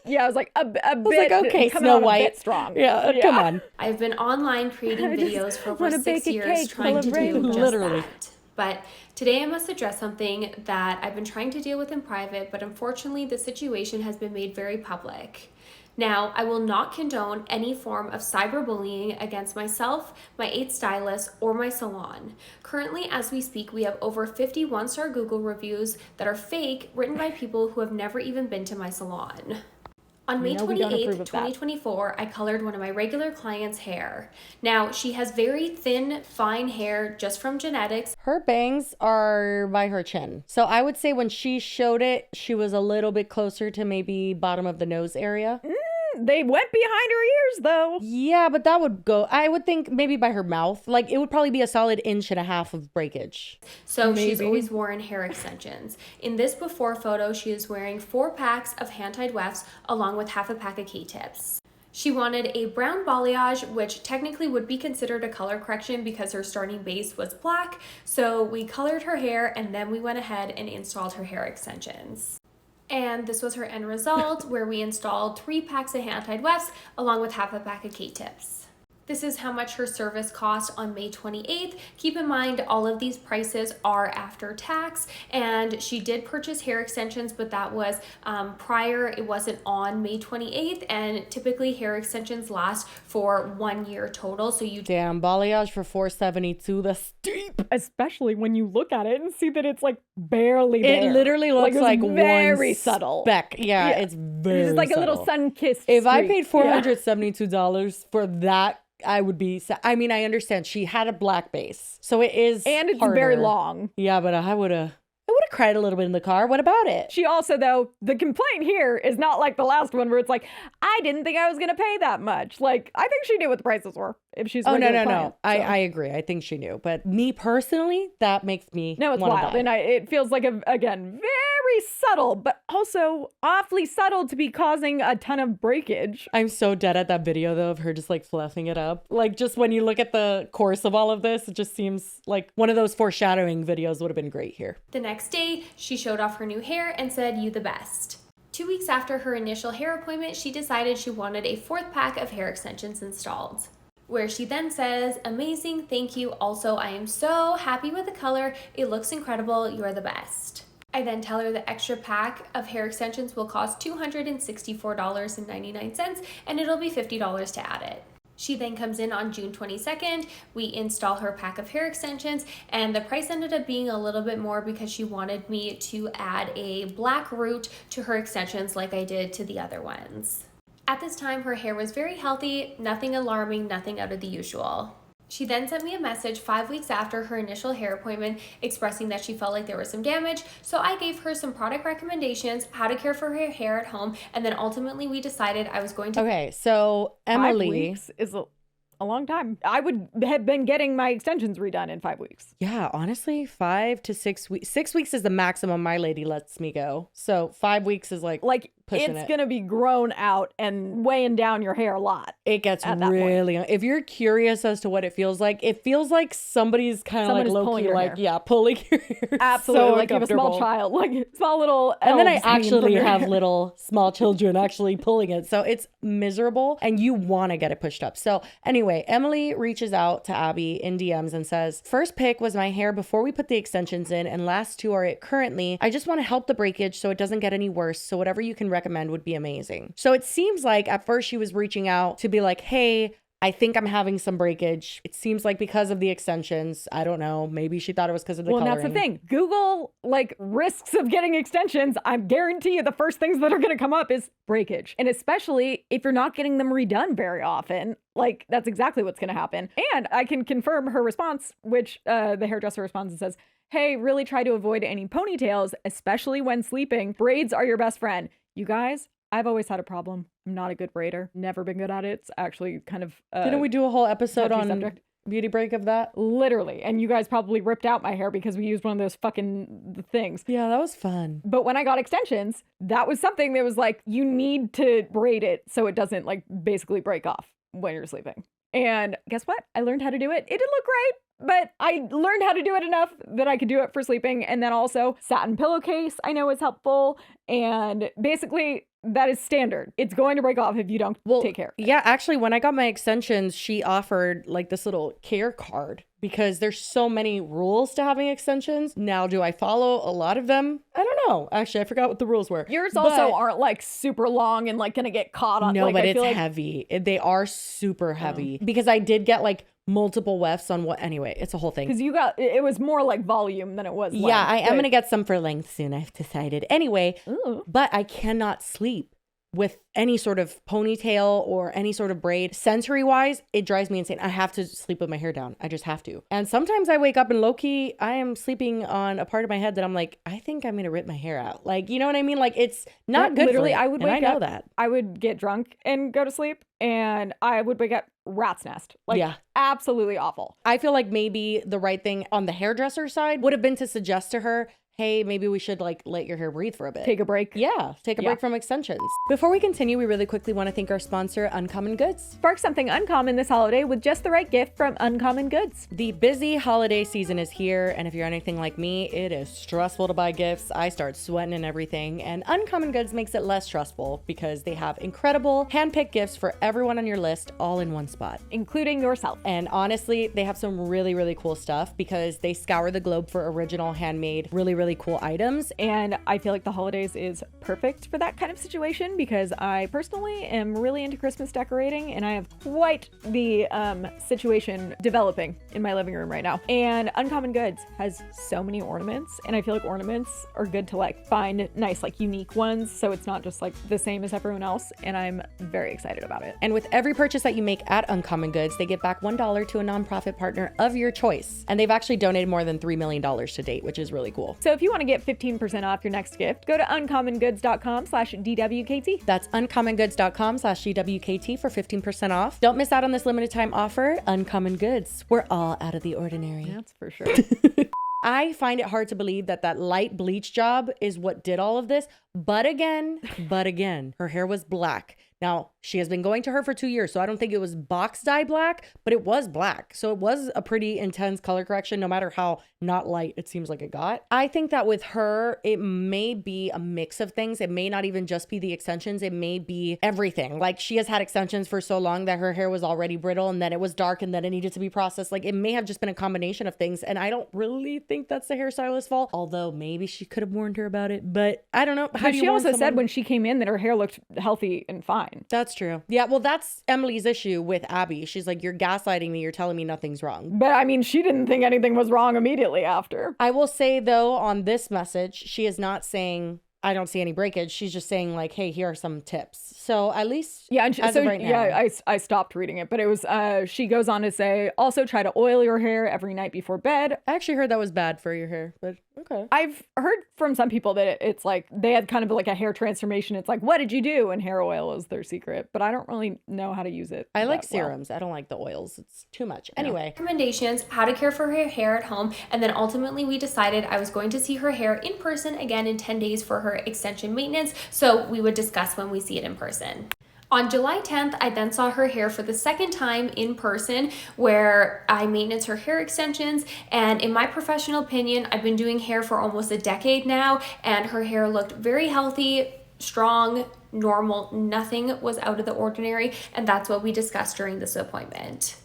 Yeah, I was like a bit. Like, okay, Snow White. A bit strong. Yeah, come on. I've been online creating videos for over 6 years, trying to do just that. But today I must address something that I've been trying to deal with in private, but unfortunately the situation has been made very public. Now, I will not condone any form of cyberbullying against myself, my 8 stylists, or my salon. Currently, as we speak, we have over 50 one-star Google reviews that are fake, written by people who have never even been to my salon. On May 28th, 2024, I colored one of my regular clients' hair. Now, she has very thin, fine hair just from genetics. Her bangs are by her chin. So I would say when she showed it, she was a little bit closer to maybe bottom of the nose area. They went behind her ears, though. Yeah, but that would go, I would think maybe by her mouth. Like, it would probably be a solid 1.5 inches of breakage. So she's always worn hair extensions. In this before photo, she is wearing 4 packs of hand-tied wefts along with half a pack of K-tips. She wanted a brown balayage, which technically would be considered a color correction because her starting base was black. So we colored her hair and then we went ahead and installed her hair extensions. And this was her end result, where we installed 3 packs of hand-tied wefts along with half a pack of K-tips. This is how much her service cost on May 28th. Keep in mind, all of these prices are after tax, and she did purchase hair extensions, but that was prior. It wasn't on May 28th, and typically hair extensions last for 1 year total. So you Damn, balayage for $472. That's steep. Especially when you look at it and see that it's like barely there. It literally looks like very one subtle speck. Yeah, it's very It's just like subtle. a little sun-kissed If I streak. paid $472 for that, I would be, I mean, I understand she had a black base, so it is, And it's harder. very long. Yeah, but I would have cried a little bit in the car. What about it? She also, though, the complaint here is not like the last one where it's like, I didn't think I was going to pay that much. Like, I think she knew what the prices were if she's Oh, no. client, I agree. I think she knew. But me personally, that makes me No, it's wanna wild. die. And it feels like, again, very subtle, but also awfully subtle to be causing a ton of breakage. I'm so dead at that video, though, of her just like fluffing it up. Like, just when you look at the course of all of this, it just seems like one of those foreshadowing videos would have been great here. The next day, she showed off her new hair and said, "You the best." 2 weeks after her initial hair appointment, she decided she wanted a 4th pack of hair extensions installed, where she then says, "Amazing, thank you. Also, I am so happy with the color. It looks incredible. You're the best." I then tell her the extra pack of hair extensions will cost $264.99, and it'll be $50 to add it. She then comes in on June 22nd. We install her pack of hair extensions, and the price ended up being a little bit more because she wanted me to add a black root to her extensions like I did to the other ones. At this time, her hair was very healthy, nothing alarming, nothing out of the usual. She then sent me a message 5 weeks after her initial hair appointment expressing that she felt like there was some damage, so I gave her some product recommendations, how to care for her hair at home, and then ultimately we decided I was going to... Okay, so Emily... 5 weeks is a long time. I would have been getting my extensions redone in 5 weeks. Yeah, honestly, 5 to 6 weeks. 6 weeks is the maximum my lady lets me go. So 5 weeks is like pushing it's it. gonna be grown out and weighing down your hair a lot. It gets at that really, if you're curious as to what it feels like somebody's kind of like Someone is pulling low-key, your like, hair. yeah, pulling your hair. Absolutely, So like you have a small uncomfortable. child, like small little. And then I elves hanging from actually your have hair. little small children actually pulling it. So it's miserable and you want to get it pushed up. So anyway, Emily reaches out to Abby in DMs and says, "First pick was my hair before we put the extensions in, and last 2 are it currently. I just want to help the breakage so it doesn't get any worse. So whatever you can recommend would be amazing." So it seems like at first she was reaching out to be like, "Hey, I think I'm having some breakage." It seems like because of the extensions. I don't know. Maybe she thought it was because of the coloring. Well, that's the thing. Google like risks of getting extensions. I guarantee you the first things that are going to come up is breakage. And especially if you're not getting them redone very often, like that's exactly what's going to happen. And I can confirm her response, which the hairdresser responds and says, "Hey, really try to avoid any ponytails, especially when sleeping. Braids are your best friend." You guys, I've always had a problem. I'm not a good braider. Never been good at it. It's actually kind of Didn't we do a whole episode touchy on subject. beauty break of that? Literally. And you guys probably ripped out my hair because we used one of those fucking things. Yeah, that was fun. But when I got extensions, that was something that was like, you need to braid it so it doesn't like basically break off when you're sleeping. And guess what? I learned how to do it. It didn't look great, but I learned how to do it enough that I could do it for sleeping. And then also satin pillowcase I know is helpful. And basically that is standard. It's going to break off if you don't take care of it. Yeah, actually, when I got my extensions, she offered like this little care card because there's so many rules to having extensions. Now, do I follow a lot of them? I don't know. Actually, I forgot what the rules were. Yours also aren't like super long and like gonna get caught on. No, like, but I it's feel like heavy. They are super heavy because I did get like multiple wefts on what. Anyway, it's a whole thing. because you got it was more like volume than it was length. Yeah, I am but- going to get some for length soon, I've decided. Anyway, Ooh. but I cannot sleep with any sort of ponytail or any sort of braid, sensory wise, it drives me insane. I have to sleep with my hair down. I just have to. And sometimes I wake up and low-key, I am sleeping on a part of my head that I'm like, I think I'm gonna rip my hair out. Like, you know what I mean? Like, it's not good. Literally, for me, I would and wake I know up, that. I would get drunk and go to sleep, and I would wake up rat's nest. Like, yeah, absolutely awful. I feel like maybe the right thing on the hairdresser side would have been to suggest to her, hey, maybe we should like let your hair breathe for a bit. Take a break. Yeah, take a break from extensions. Before we continue, we really quickly want to thank our sponsor, Uncommon Goods. Spark something uncommon this holiday with just the right gift from Uncommon Goods. The busy holiday season is here, and if you're anything like me, it is stressful to buy gifts. I start sweating and everything, and Uncommon Goods makes it less stressful because they have incredible hand-picked gifts for everyone on your list all in one spot. Including yourself. And honestly, they have some really, really cool stuff because they scour the globe for original, handmade, really cool items. And I feel like the holidays is perfect for that kind of situation because I personally am really into Christmas decorating, and I have quite the situation developing in my living room right now. And Uncommon Goods has so many ornaments, and I feel like ornaments are good to like find nice, like unique ones, so it's not just like the same as everyone else, and I'm very excited about it. And with every purchase that you make at Uncommon Goods, they give back $1 to a nonprofit partner of your choice. And they've actually donated more than $3 million to date, which is really cool. So if you want to get 15% off your next gift, go to uncommongoods.com/DWKT. That's uncommongoods.com/DWKT for 15% off. Don't miss out on this limited time offer. Uncommon Goods. We're all out of the ordinary. That's for sure. I find it hard to believe that that light bleach job is what did all of this. But again, her hair was black. Now, she has been going to her for 2 years, so I don't think it was box dye black, but it was black. So it was a pretty intense color correction, no matter how not light it seems like it got. I think that with her, it may be a mix of things. It may not even just be the extensions. It may be everything. Like, she has had extensions for so long that her hair was already brittle, and then it was dark, and then it needed to be processed. Like, it may have just been a combination of things, and I don't really think that's the hairstylist's fault, although maybe she could have warned her about it, but I don't know. But she also said when she came in that her hair looked healthy and fine. That's true. Yeah, well, that's Emily's issue with Abby. She's like, you're gaslighting me. You're telling me nothing's wrong. But I mean, she didn't think anything was wrong immediately after. I will say, though, on this message, she is not saying, I don't see any breakage. She's just saying like, hey, here are some tips. So at least and as of right now. I stopped reading it, but it was, she goes on to say, also try to oil your hair every night before bed. I actually heard that was bad for your hair, but okay. I've heard from some people that it's like, they had kind of like a hair transformation. It's like, what did you do? And hair oil is their secret, but I don't really know how to use it. I like serums. I don't like the oils. It's too much. Anyway. Recommendations, how to care for her hair at home. And then ultimately we decided I was going to see her hair in person again in 10 days for her extension maintenance. So we would discuss when we see it in person. On July 10th, I then saw her hair for the second time in person where I maintenance her hair extensions. And in my professional opinion, I've been doing hair for almost a decade now, and her hair looked very healthy, strong, normal. Nothing was out of the ordinary. And that's what we discussed during this appointment.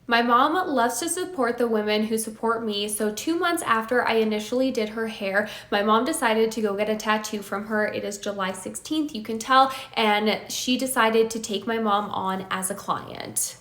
My mom loves to support the women who support me, so 2 months after I initially did her hair, my mom decided to go get a tattoo from her. It is July 16th, you can tell, and she decided to take my mom on as a client.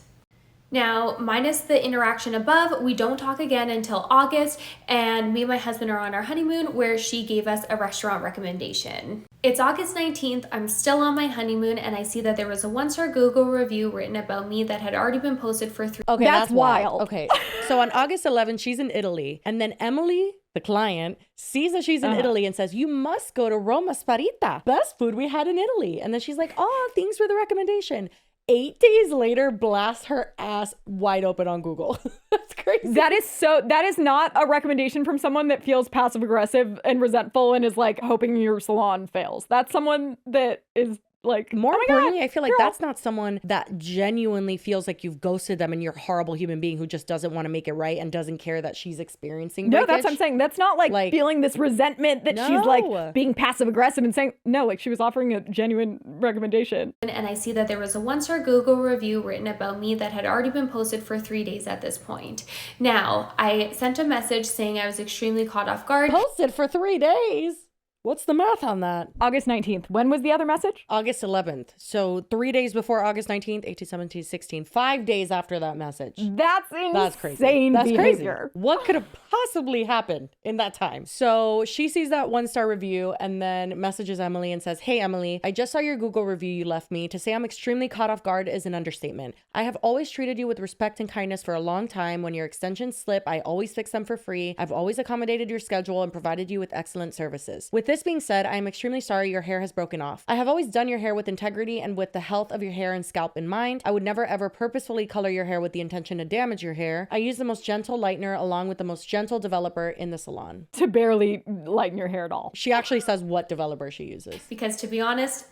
Now, minus the interaction above, we don't talk again until August, and me and my husband are on our honeymoon where she gave us a restaurant recommendation. It's August 19th, I'm still on my honeymoon, and I see that there was a 1-star Google review written about me that had already been posted for 3. Okay, that's wild. Okay, so on August 11th, she's in Italy, and then Emily, the client, sees that she's in Italy and says, you must go to Roma Sparita, best food we had in Italy. And then she's like, oh, thanks for the recommendation. 8 days later, blast her ass wide open on Google. That's crazy. That is not a recommendation from someone that feels passive aggressive and resentful and is like hoping your salon fails. That's someone that is like, more importantly, I feel like girl. that's not someone that genuinely feels like you've ghosted them and you're a horrible human being who just doesn't want to make it right and doesn't care that she's experiencing breakage. No, that's what I'm saying. That's not like feeling this resentment that she's like being passive aggressive and saying, no, like she was offering a genuine recommendation. And I see that there was a 1-star Google review written about me that had already been posted for 3 days at this point. Now, I sent a message saying I was extremely caught off guard. Posted for 3 days? What's the math on that? August 19th. When was the other message? August 11th. So 3 days before August 19th, 18, 17, 16. 5 days after that message. That's insane. That's crazy. That's behavior. crazy. What could have possibly happened in that time? So she sees that 1-star review and then messages Emily and says, "Hey, Emily, I just saw your Google review you left me. To say I'm extremely caught off guard is an understatement. I have always treated you with respect and kindness for a long time. When your extensions slip, I always fix them for free. I've always accommodated your schedule and provided you with excellent services. With this being said, I am extremely sorry your hair has broken off. I have always done your hair with integrity and with the health of your hair and scalp in mind. I would never ever purposefully color your hair with the intention to damage your hair. I use the most gentle lightener along with the most gentle developer in the salon." To barely lighten your hair at all. She actually says what developer she uses. Because to be honest,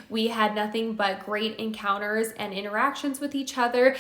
we had nothing but great encounters and interactions with each other,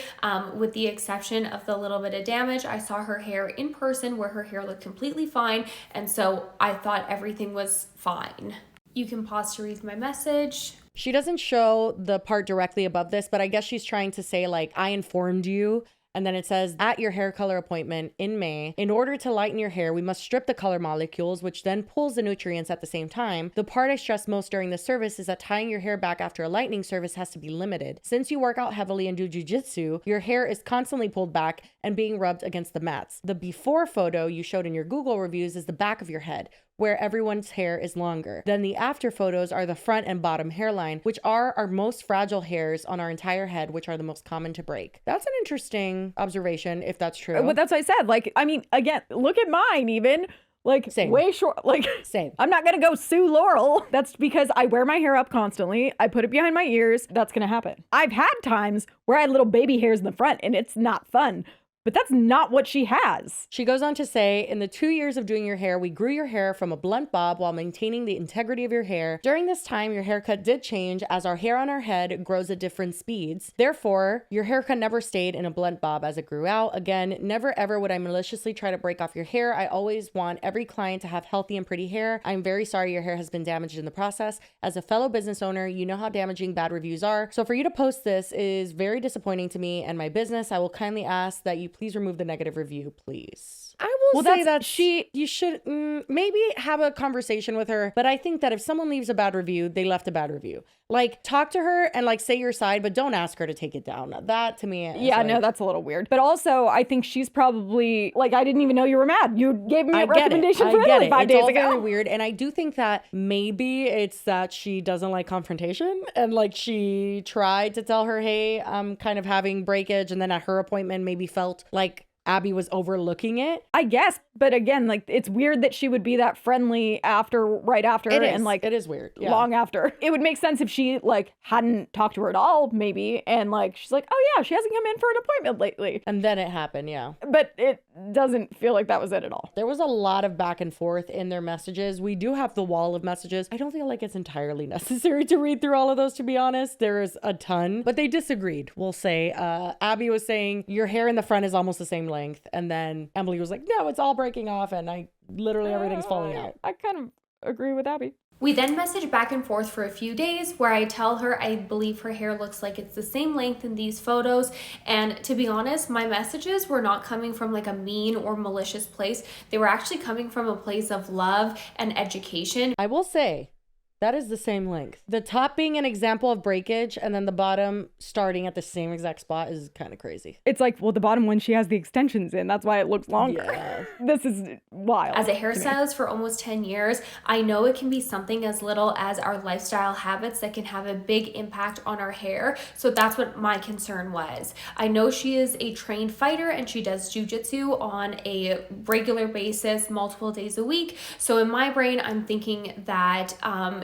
with the exception of the little bit of damage. I saw her hair in person where her hair looked completely fine, and so I thought everything was fine. You can pause to read my message. She doesn't show the part directly above this, but I guess she's trying to say, like, I informed you. And then it says, at your hair color appointment in May, in order to lighten your hair, we must strip the color molecules, which then pulls the nutrients at the same time. The part I stress most during the service is that tying your hair back after a lightening service has to be limited. Since you work out heavily and do jujitsu, your hair is constantly pulled back and being rubbed against the mats. The before photo you showed in your Google reviews is the back of your head, where everyone's hair is longer. Then the after photos are the front and bottom hairline, which are our most fragile hairs on our entire head, which are the most common to break. That's an interesting observation, if that's true. Well, that's what I said. Like, I mean, again, look at mine even. Like, Same. Way short. Like, Same. I'm not going to go sue Laurel. That's because I wear my hair up constantly. I put it behind my ears. That's going to happen. I've had times where I had little baby hairs in the front and it's not fun. But that's not what she has. She goes on to say, in the 2 years of doing your hair, we grew your hair from a blunt bob while maintaining the integrity of your hair. During this time, your haircut did change as our hair on our head grows at different speeds. Therefore, your haircut never stayed in a blunt bob as it grew out. Again, never ever would I maliciously try to break off your hair. I always want every client to have healthy and pretty hair. I'm very sorry your hair has been damaged in the process. As a fellow business owner, you know how damaging bad reviews are. So for you to post this is very disappointing to me and my business. I will kindly ask that you please remove the negative review, please. I will say that you should maybe have a conversation with her, but I think that if someone leaves a bad review, they left a bad review. Like, talk to her and like say your side, but don't ask her to take it down. That to me is no, that's a little weird. But also, I think she's probably like, I didn't even know you were mad. You gave me a recommendation for it 5 days ago. It's all very weird, and I do think that maybe it's that she doesn't like confrontation, and like she tried to tell her, hey, I'm kind of having breakage, and then at her appointment maybe felt like Abby was overlooking it. I guess, but again, like, it's weird that she would be that friendly right after. And like, it is weird. Yeah. Long after. It would make sense if she like hadn't talked to her at all, maybe. And like, she's like, oh yeah, she hasn't come in for an appointment lately. And then it happened. Yeah. But it doesn't feel like that was it at all. There was a lot of back and forth in their messages. We do have the wall of messages. I don't feel like it's entirely necessary to read through all of those, to be honest. There is a ton, but they disagreed. We'll say, Abby was saying your hair in the front is almost the same length, and then Emily was like, no, it's all breaking off, and everything's falling out. I kind of agree with Abby. We then message back and forth for a few days where I tell her I believe her hair looks like it's the same length in these photos. And to be honest, my messages were not coming from like a mean or malicious place. They were actually coming from a place of love and education. I will say, that is the same length. The top being an example of breakage and then the bottom starting at the same exact spot is kind of crazy. It's like, well, the bottom one, she has the extensions in. That's why it looks longer. Yeah. This is wild. As a hairstylist for almost 10 years, I know it can be something as little as our lifestyle habits that can have a big impact on our hair. So that's what my concern was. I know she is a trained fighter and she does jujitsu on a regular basis, multiple days a week. So in my brain, I'm thinking that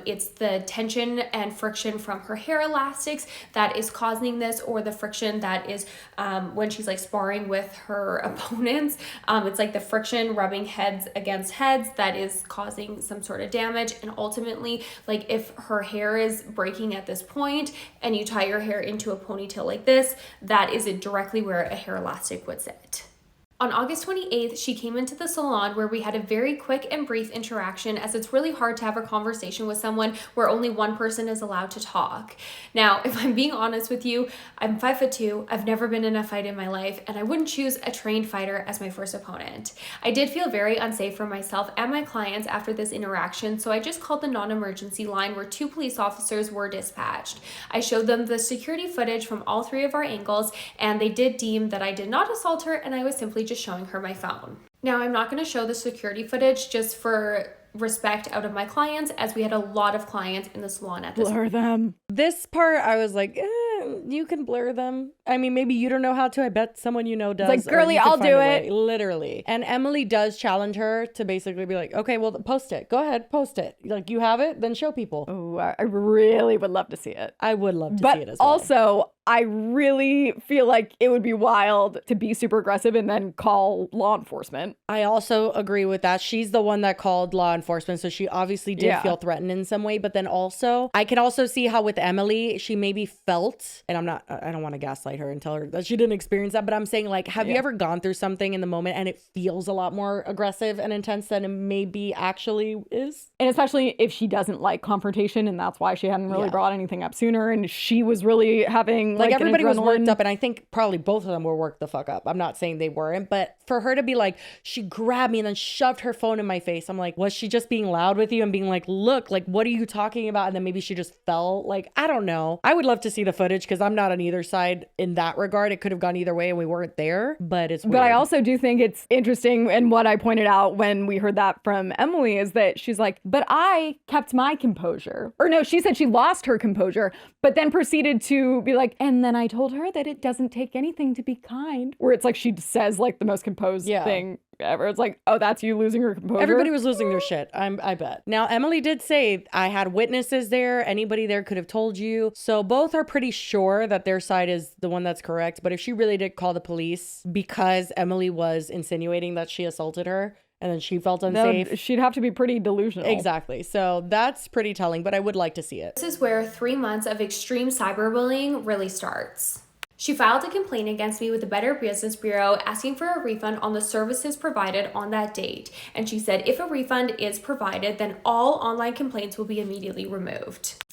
it's the tension and friction from her hair elastics that is causing this, or the friction that is when she's like sparring with her opponents. It's like the friction rubbing heads against heads that is causing some sort of damage. And ultimately, like if her hair is breaking at this point and you tie your hair into a ponytail like this, that is directly where a hair elastic would sit. On August 28th, she came into the salon where we had a very quick and brief interaction, as it's really hard to have a conversation with someone where only one person is allowed to talk. Now, if I'm being honest with you, I'm 5'2", I've never been in a fight in my life, and I wouldn't choose a trained fighter as my first opponent. I did feel very unsafe for myself and my clients after this interaction, so I just called the non-emergency line where 2 police officers were dispatched. I showed them the security footage from all 3 of our angles, and they did deem that I did not assault her, and I was simply just showing her my phone. Now, I'm not going to show the security footage just for respect out of my clients, as we had a lot of clients in the salon at this Blur them. This part, I was like, you can blur them. I mean, maybe you don't know how to. I bet someone you know does. It's like, girly, I'll do it. Literally. And Emily does challenge her to basically be like, okay, well, post it. Go ahead, post it. Like, you have it, then show people. Oh, I really would love to see it. I would love to see it as well. Also, I really feel like it would be wild to be super aggressive and then call law enforcement. I also agree with that. She's the one that called law enforcement, so she obviously did feel threatened in some way. But then also, I can also see how with Emily, she maybe felt, and I don't want to gaslight her and tell her that she didn't experience that, but I'm saying, like, have you ever gone through something in the moment and it feels a lot more aggressive and intense than it maybe actually is? And especially if she doesn't like confrontation, and that's why she hadn't really brought anything up sooner, and she was really having like everybody was worked up, and I think probably both of them were worked the fuck up. I'm not saying they weren't, but for her to be like, she grabbed me and then shoved her phone in my face. I'm like, was she just being loud with you and being like, look, like, what are you talking about? And then maybe she just fell. Like, I don't know. I would love to see the footage because I'm not on either side in that regard. It could have gone either way and we weren't there, but it's weird. But I also do think it's interesting, and what I pointed out when we heard that from Emily is that she's like, but I kept my composure. Or no, she said she lost her composure, but then proceeded to be like, and then I told her that it doesn't take anything to be kind. Where it's like she says like the most composed thing ever. It's like, oh, that's you losing your composure. Everybody was losing their shit. I bet. Now, Emily did say, I had witnesses there. Anybody there could have told you. So both are pretty sure that their side is the one that's correct. But if she really did call the police because Emily was insinuating that she assaulted her, and then she felt unsafe, she'd have to be pretty delusional. Exactly. So that's pretty telling, but I would like to see it. This is where 3 months of extreme cyberbullying really starts. She filed a complaint against me with the Better Business Bureau asking for a refund on the services provided on that date. And she said if a refund is provided, then all online complaints will be immediately removed.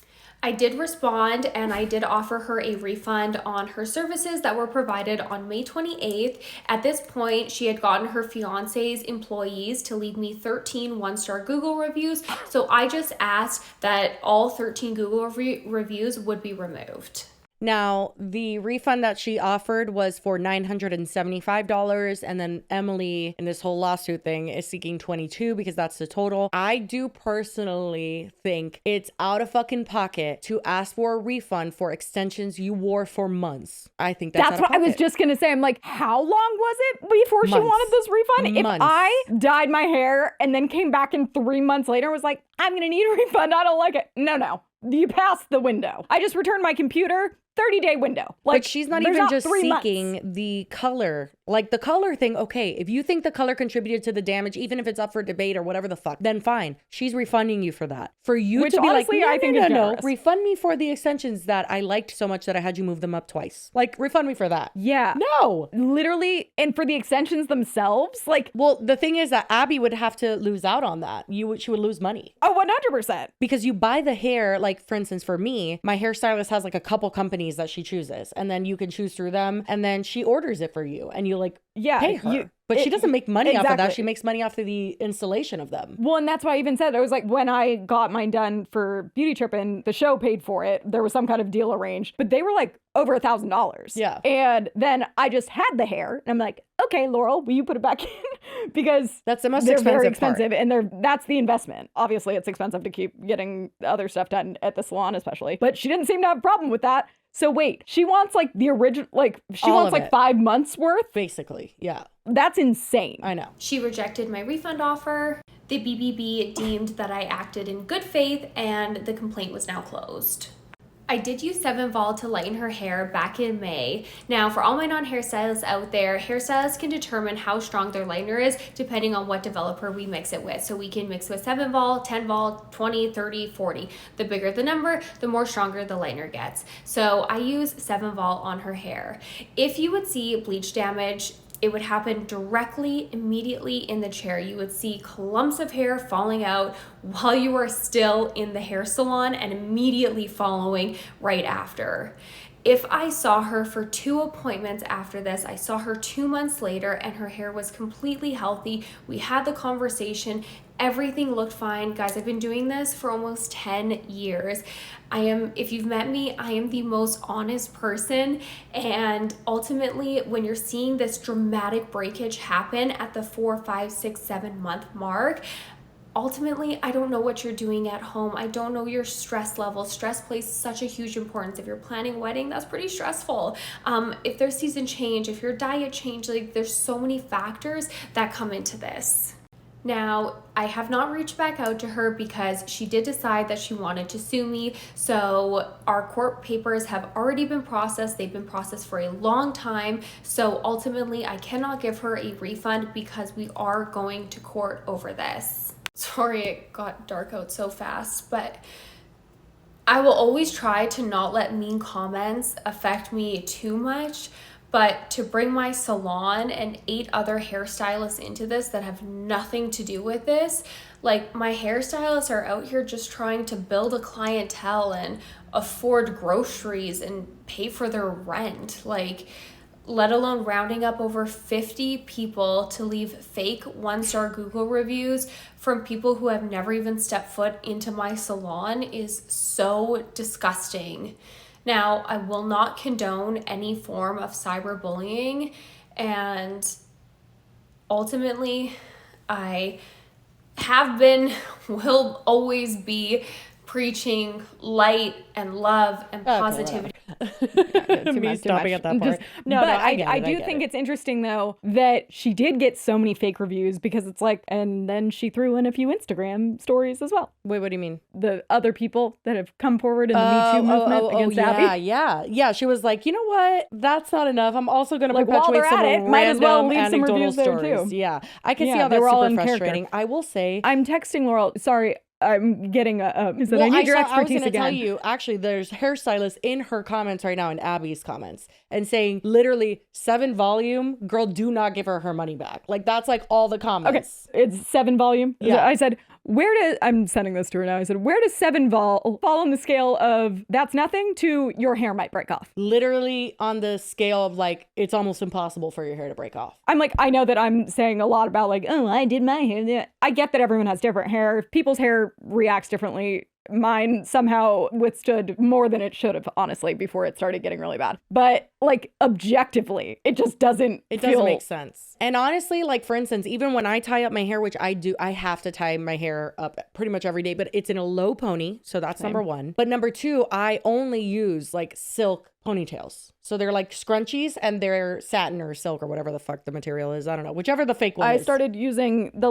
I did respond, and I did offer her a refund on her services that were provided on May 28th. At this point, she had gotten her fiance's employees to leave me 13 one-star Google reviews. So I just asked that all 13 Google reviews would be removed. Now, the refund that she offered was for $975, and then Emily, in this whole lawsuit thing, is seeking $22 because that's the total. I do personally think it's out of fucking pocket to ask for a refund for extensions you wore for months. I think that's what I was just gonna say. I'm like, how long was it before she wanted this refund? If I dyed my hair and then came back in 3 months later and was like, I'm gonna need a refund, I don't like it. No. You passed the window. I just returned my computer. 30-day window. Like, but she's not even just seeking the color. Like the color thing, okay, if you think the color contributed to the damage, even if it's up for debate or whatever the fuck, then fine. She's refunding you for that. For you to be honestly, like, I think no, refund me for the extensions that I liked so much that I had you move them up twice. Like, refund me for that. Yeah. No. Literally, and for the extensions themselves, like... Well, the thing is that Abby would have to lose out on that. She would lose money. Oh, 100%. Because you buy the hair, like, for instance, for me, my hairstylist has like a couple companies that she chooses, and then you can choose through them, and then she orders it for you, and you like pay her. But she doesn't make money off of that. She makes money off of the installation of them. Well, and that's why I even said, I was like, when I got mine done for Beauty Trip and the show paid for it, there was some kind of deal arranged, but they were like over $1,000. Yeah. And then I just had the hair, and I'm like, okay, Laurel, will you put it back in? Because that's the most they're expensive very expensive, part. And that's the investment. Obviously, it's expensive to keep getting other stuff done at the salon, especially. But she didn't seem to have a problem with that. So wait, she wants like the original, like she all wants like 5 months worth? Basically, yeah. That's insane. I know. She rejected my refund offer. The BBB deemed that I acted in good faith, and the complaint was now closed. I did use 7-Vol to lighten her hair back in May. Now, for all my non-hairstylists out there, hairstylists can determine how strong their lightener is depending on what developer we mix it with. So we can mix with 7-Vol, 10-Vol, 20, 30, 40. The bigger the number, the more stronger the lightener gets. So I use 7-Vol on her hair. If you would see bleach damage It would happen directly, immediately in the chair. You would see clumps of hair falling out while you are still in the hair salon and immediately following right after. If I saw her for 2 appointments after this, I saw her 2 months later and her hair was completely healthy. We had the conversation. Everything looked fine. Guys, I've been doing this for almost 10 years. If you've met me, I am the most honest person. And ultimately, when you're seeing this dramatic breakage happen at the 4, 5, 6, 7 month mark, ultimately, I don't know what you're doing at home. I don't know your stress level. Stress plays such a huge importance. If you're planning a wedding, that's pretty stressful. If there's season change, if your diet change, like there's so many factors that come into this. Now, I have not reached back out to her because she did decide that she wanted to sue me. So our court papers have already been processed. They've been processed for a long time. So ultimately, I cannot give her a refund because we are going to court over this. Sorry, it got dark out so fast, but I will always try to not let mean comments affect me too much. But to bring my salon and 8 other hairstylists into this that have nothing to do with this, like my hairstylists are out here just trying to build a clientele and afford groceries and pay for their rent, like let alone rounding up over 50 people to leave fake 1-star Google reviews from people who have never even stepped foot into my salon is so disgusting. Now, I will not condone any form of cyberbullying, and ultimately, I have been, will always be preaching light and love and positivity. Me stopping at that part. I do think it's interesting though that she did get so many fake reviews because it's like, and then she threw in a few Instagram stories as well. Wait, what do you mean? The other people that have come forward in the Me Too movement against Abby. Yeah. She was like, you know what? That's not enough. I'm also going to like, perpetuate some random might as well leave some anecdotal reviews stories. There too. Yeah, I can see how that's super frustrating. I will say, I'm texting Laurel. Sorry. I'm getting I need your expertise I was going to again. tell you, actually, there's hairstylists in her comments right now, in Abby's comments, and saying literally 7 volume, girl, do not give her money back. Like, that's like all the comments. Okay, it's 7 volume. Yeah. I said, I'm sending this to her now. I said, where does 7 fall on the scale of that's nothing to your hair might break off? Literally on the scale of like, it's almost impossible for your hair to break off. I'm like, I know that I'm saying a lot about like, oh, I did my hair. I get that everyone has different hair. People's hair reacts differently. Mine somehow withstood more than it should have, honestly, before it started getting really bad. But like objectively, it just doesn't make sense. And honestly, like for instance, even when I tie up my hair, which I do, I have to tie my hair up pretty much every day, but it's in a low pony. So that's number 1. But number 2, I only use like silk ponytails. So they're like scrunchies and they're satin or silk or whatever the fuck the material is. I don't know. Whichever the fake one is. I started using the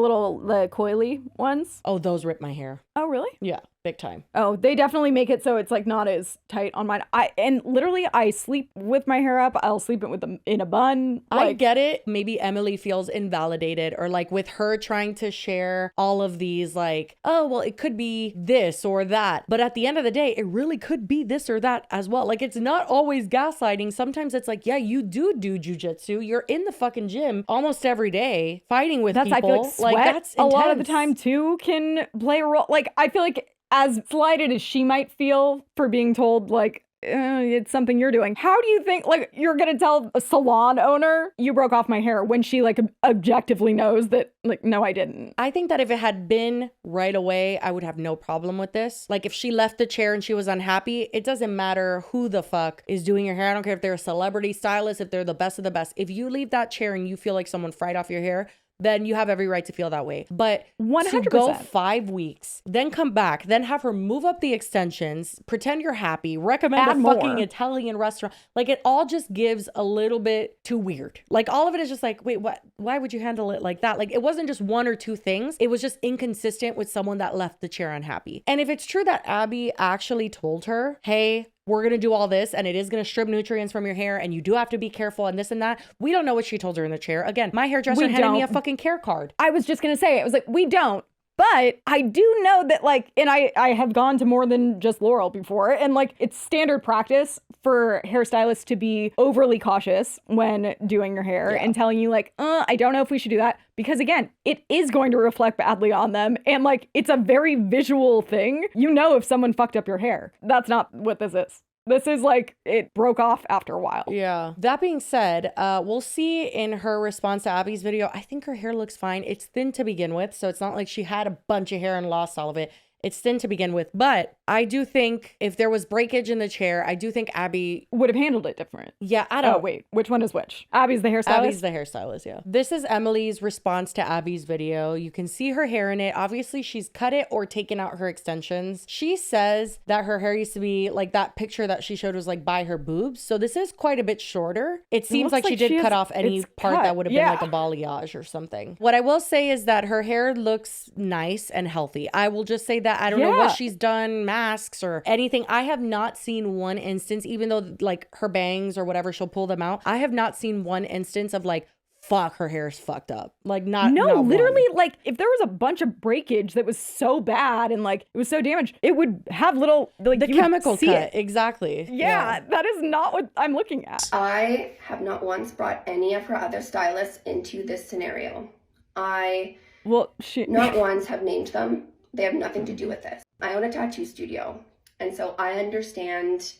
coily ones. Oh, those rip my hair. Oh, really? Yeah, big time. Oh, they definitely make it so it's like not as tight on mine. I sleep with my hair up. I'll sleep it in a bun. I get it. Maybe Emily feels invalidated, or like with her trying to share all of these like, oh, well, it could be this or that. But at the end of the day, it really could be this or that as well. Like, it's not always gaslighting. Sometimes it's like, yeah, you do jujitsu. You're in the fucking gym almost every day fighting with people. I feel like sweat that's a lot of the time too can play a role. Like, I feel like as slighted as she might feel for being told like, it's something you're doing. How do you think, like, you're gonna tell a salon owner you broke off my hair when she like objectively knows that, like, no, I didn't? I think that if it had been right away, I would have no problem with this. Like, if she left the chair and she was unhappy, it doesn't matter who the fuck is doing your hair. I don't care if they're a celebrity stylist, if they're the best of the best. If you leave that chair and you feel like someone fried off your hair, then you have every right to feel that way. But 100%. To go 5 weeks, then come back, then have her move up the extensions, pretend you're happy, recommend a fucking Italian restaurant. Like, it all just gives a little bit too weird. Like, all of it is just like, wait, what? Why would you handle it like that? Like, it wasn't just 1 or 2 things. It was just inconsistent with someone that left the chair unhappy. And if it's true that Abby actually told her, hey, we're going to do all this and it is going to strip nutrients from your hair and you do have to be careful and this and that. We don't know what she told her in the chair. Again, my hairdresser handed me a fucking care card. I was just going to say, it was like, we don't. But I do know that, like, and I have gone to more than just Laurel before, and like, it's standard practice for hairstylists to be overly cautious when doing your hair and telling you like, I don't know if we should do that, because again, it is going to reflect badly on them, and like, it's a very visual thing. You know if someone fucked up your hair. That's not what this is. This is like, it broke off after a while. Yeah. That being said, we'll see in her response to Abby's video, I think her hair looks fine. It's thin to begin with, so it's not like she had a bunch of hair and lost all of it. It's thin to begin with, but I do think if there was breakage in the chair, I do think Abby would have handled it different. Yeah, I don't. Oh, wait, which one is which? Abby's the hairstylist? Abby's the hairstylist, yeah. This is Emily's response to Abby's video. You can see her hair in it. Obviously, she's cut it or taken out her extensions. She says that her hair used to be like that picture that she showed was like by her boobs. So this is quite a bit shorter. It seems like she did cut off any part that would have been like a balayage or something. What I will say is that her hair looks nice and healthy. I will just say that I don't know what she's done, masks or anything. I have not seen one instance, even though like her bangs or whatever, she'll pull them out. I have not seen one instance of like, fuck, her hair is fucked up. Like not literally one. Like if there was a bunch of breakage that was so bad and like it was so damaged, it would have little like the chemical cut. Exactly. Yeah, that is not what I'm looking at. I have not once brought any of her other stylists into this scenario. Not once have named them. They have nothing to do with this. I own a tattoo studio. And so I understand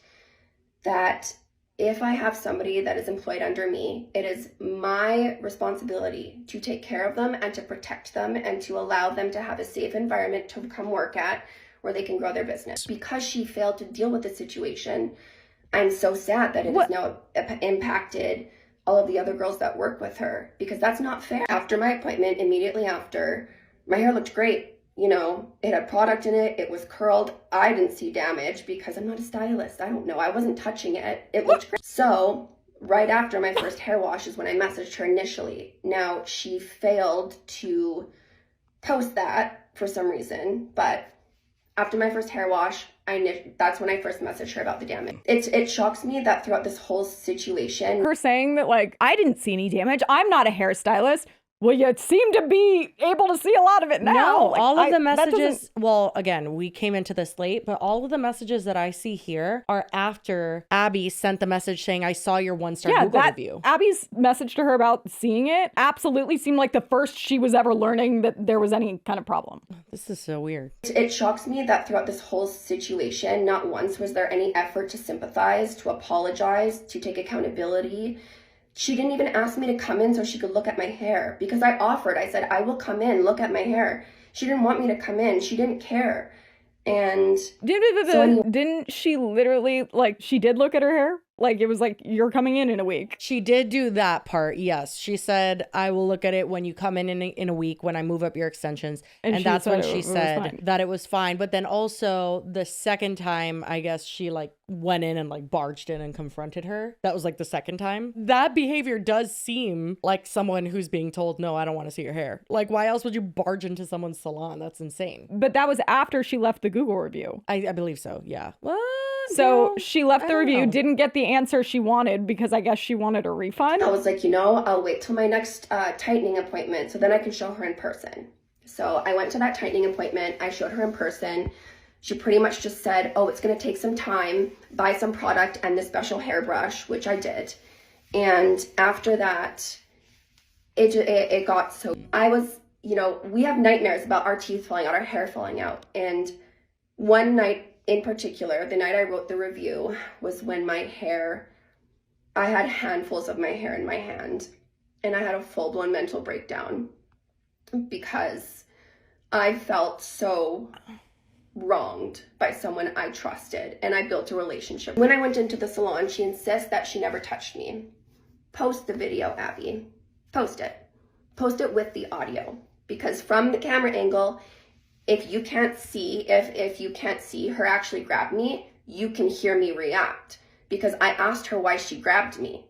that if I have somebody that is employed under me, it is my responsibility to take care of them and to protect them and to allow them to have a safe environment to come work at where they can grow their business. Because she failed to deal with the situation, I'm so sad that it has now impacted all of the other girls that work with her, because that's not fair. After my appointment, immediately after, my hair looked great. You know, it had product in it. It was curled. I didn't see damage because I'm not a stylist. I don't know. I wasn't touching it. It looked great. So right after my first hair wash is when I messaged her initially. Now, she failed to post that for some reason, but after my first hair wash, that's when I first messaged her about the damage. It shocks me that throughout this whole situation, her saying that like, I didn't see any damage. I'm not a hairstylist. Well, you seem to be able to see a lot of it now. No, like, all of the messages, well, again, we came into this late, but all of the messages that I see here are after Abby sent the message saying, I saw your 1-star Google review. Abby's message to her about seeing it absolutely seemed like the first she was ever learning that there was any kind of problem. This is so weird. It shocks me that throughout this whole situation, not once was there any effort to sympathize, to apologize, to take accountability. She didn't even ask me to come in so she could look at my hair, because I offered. I said, I will come in, look at my hair. She didn't want me to come in. She didn't care. And didn't she literally, like, she did look at her hair? Like, it was like, you're coming in a week. She did do that part, yes. She said, I will look at it when you come in a week, when I move up your extensions. And that's when she said that it was fine. But then also the second time, I guess she like went in and like barged in and confronted her. That was like the second time. That behavior does seem like someone who's being told, no, I don't want to see your hair. Like, why else would you barge into someone's salon? That's insane. But that was after she left the Google review. I believe so, yeah. What? So she left the review, didn't get the answer she wanted because I guess she wanted a refund. I was like, I'll wait till my next tightening appointment so then I can show her in person. So I went to that tightening appointment. I showed her in person. She pretty much just said, it's going to take some time, buy some product and this special hairbrush, which I did. And after that, it got so, I was, we have nightmares about our teeth falling out, our hair falling out. And one night in particular, the night I wrote the review was when I had handfuls of my hair in my hand and I had a full-blown mental breakdown because I felt so wronged by someone I trusted and I built a relationship. When I went into the salon, she insists that she never touched me. Post the video, Abby. Post it. Post it with the audio, because from the camera angle, if you can't see her actually grab me, you can hear me react, because I asked her why she grabbed me.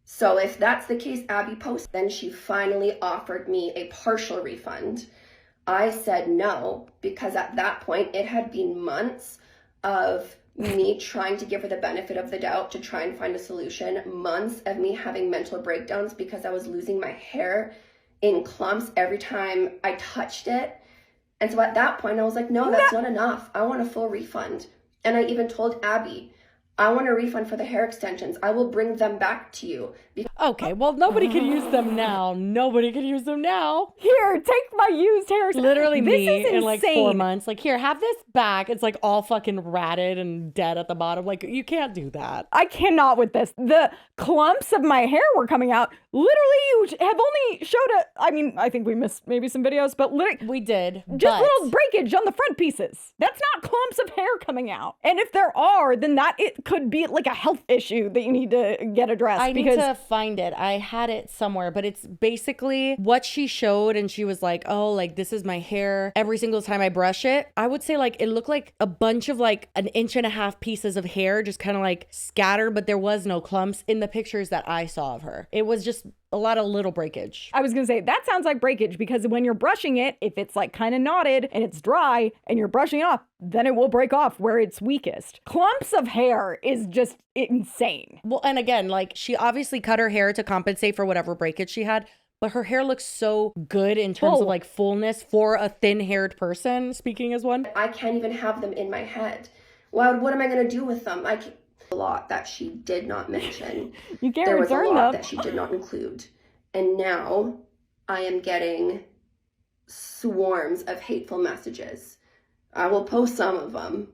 So if that's the case, Abby posts, then she finally offered me a partial refund. I said no, because at that point it had been months of me trying to give her the benefit of the doubt to try and find a solution, months of me having mental breakdowns because I was losing my hair in clumps every time I touched it. And so at that point, I was like, no, that's not enough. I want a full refund. And I even told Abby, I want a refund for the hair extensions. I will bring them back to you. Okay, well, nobody could use them now. Nobody could use them now. Here, take my used hair. Literally this me is in like 4 insane. months. Like, here, have this back. It's like all fucking ratted and dead at the bottom. Like, you can't do that. I cannot with this. The clumps of my hair were coming out. Literally, you have only showed I think we missed maybe some videos, but literally. We did. Just but little breakage on the front pieces. That's not clumps of hair coming out. And if there are, then it could be like a health issue that you need to get addressed. I need to find it. I had it somewhere, but it's basically what she showed. And she was like, oh, like this is my hair every single time I brush it. I would say like it looked like a bunch of like 1.5 inch pieces of hair just kind of like scattered, but there was no clumps in the pictures that I saw of her. It was just a lot of little breakage. I was going to say, that sounds like breakage because when you're brushing it, if it's like kind of knotted and it's dry and you're brushing it off, then it will break off where it's weakest. Clumps of hair is just insane. Well, and again, like she obviously cut her hair to compensate for whatever breakage she had, but her hair looks so good in terms of like fullness for a thin-haired person, speaking as one. I can't even have them in my head. Well, what am I going to do with them? A lot that she did not mention. You can't there was a return lot them. that she did not include. And now I am getting swarms of hateful messages. I will post some of them.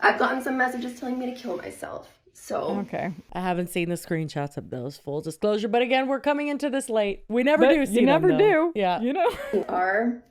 I've gotten some messages telling me to kill myself. So okay. I haven't seen the screenshots of those, full disclosure. But again, we're coming into this late. We never do see them. You never do. Yeah. You know?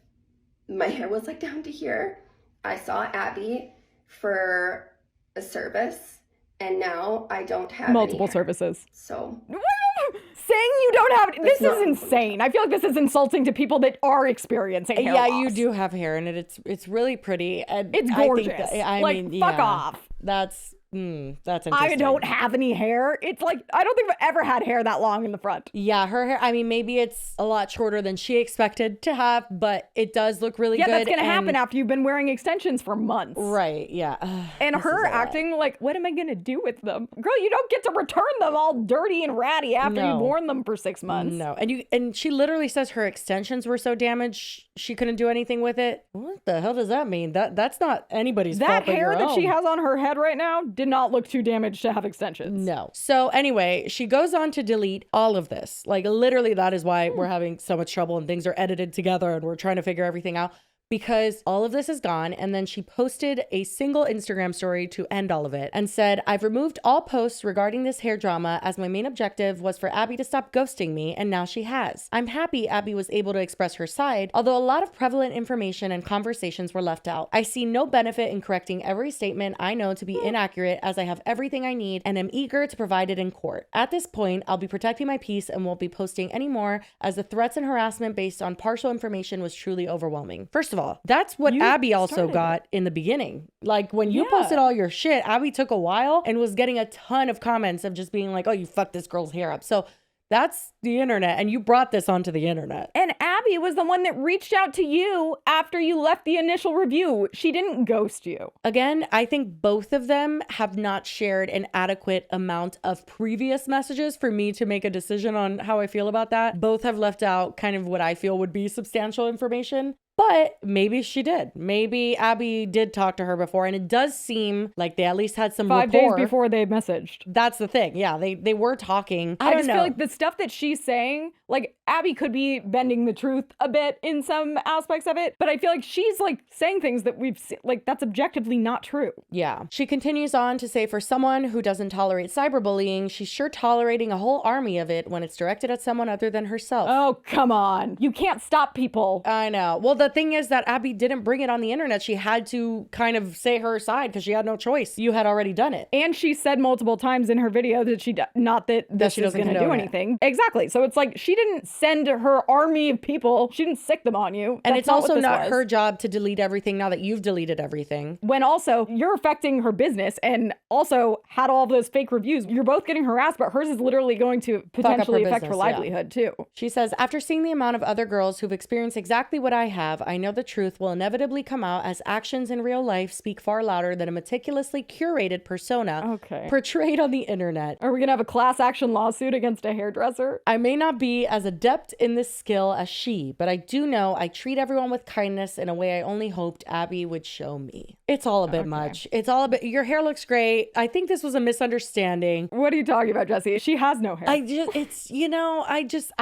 My hair was like down to here. I saw Abby for a service. And now I don't have multiple any hair. Services. So saying you don't have this is insane. I feel like this is insulting to people that are experiencing hair loss. You do have hair, and it's really pretty. And it's gorgeous. I mean, fuck off. That's interesting. I don't have any hair. It's like, I don't think I've ever had hair that long in the front. Yeah, her hair, I mean, maybe it's a lot shorter than she expected to have, but it does look really good. Yeah, that's going to happen after you've been wearing extensions for months. Right, yeah. And her acting like, what am I going to do with them? Girl, you don't get to return them all dirty and ratty after you've worn them for 6 months. No, and she literally says her extensions were so damaged, she couldn't do anything with it. What the hell does that mean? That's not anybody's fault. That hair that she has on her head right now did not look too damaged to have extensions. No. So anyway, she goes on to delete all of this. Like literally that is why we're having so much trouble and things are edited together and we're trying to figure everything out. Because all of this is gone. And then she posted a single Instagram story to end all of it and said, I've removed all posts regarding this hair drama as my main objective was for Abby to stop ghosting me, and now she has. I'm happy Abby was able to express her side, although a lot of prevalent information and conversations were left out. I see no benefit in correcting every statement I know to be inaccurate, as I have everything I need and am eager to provide it in court. At this point, I'll be protecting my peace and won't be posting anymore, as the threats and harassment based on partial information was truly overwhelming. First of all, that's what Abby also got in the beginning. Like when you posted all your shit, Abby took a while and was getting a ton of comments of just being like, oh, you fucked this girl's hair up. So that's the internet, and you brought this onto the internet. And Abby was the one that reached out to you after you left the initial review. She didn't ghost you. Again, I think both of them have not shared an adequate amount of previous messages for me to make a decision on how I feel about that. Both have left out kind of what I feel would be substantial information. But maybe she did. Maybe Abby did talk to her before. And it does seem like they at least had some 5 rapport. days before they messaged. That's the thing. Yeah, they were talking. I just feel like the stuff that she's saying, like Abby could be bending the truth a bit in some aspects of it. But I feel like she's like saying things that we've seen, like that's objectively not true. Yeah. She continues on to say, for someone who doesn't tolerate cyberbullying, she's sure tolerating a whole army of it when it's directed at someone other than herself. Oh, come on. You can't stop people. I know. Well, the thing is that Abby didn't bring it on the internet. She had to kind of say her side because she had no choice. You had already done it. And she said multiple times in her video that she not that this is going to do anything. Exactly. So it's like she didn't send her army of people. She didn't sick them on you. And it's also not her job to delete everything now that you've deleted everything. When also you're affecting her business and also had all those fake reviews. You're both getting harassed, but hers is literally going to potentially affect her livelihood too. She says, after seeing the amount of other girls who've experienced exactly what I have, love, I know the truth will inevitably come out as actions in real life speak far louder than a meticulously curated persona portrayed on the internet. Are we gonna have a class action lawsuit against a hairdresser? I may not be as adept in this skill as she, but I do know I treat everyone with kindness in a way I only hoped Abby would show me. It's all a bit much. It's all a bit, your hair looks great. I think this was a misunderstanding. What are you talking about, Jessie? She has no hair. I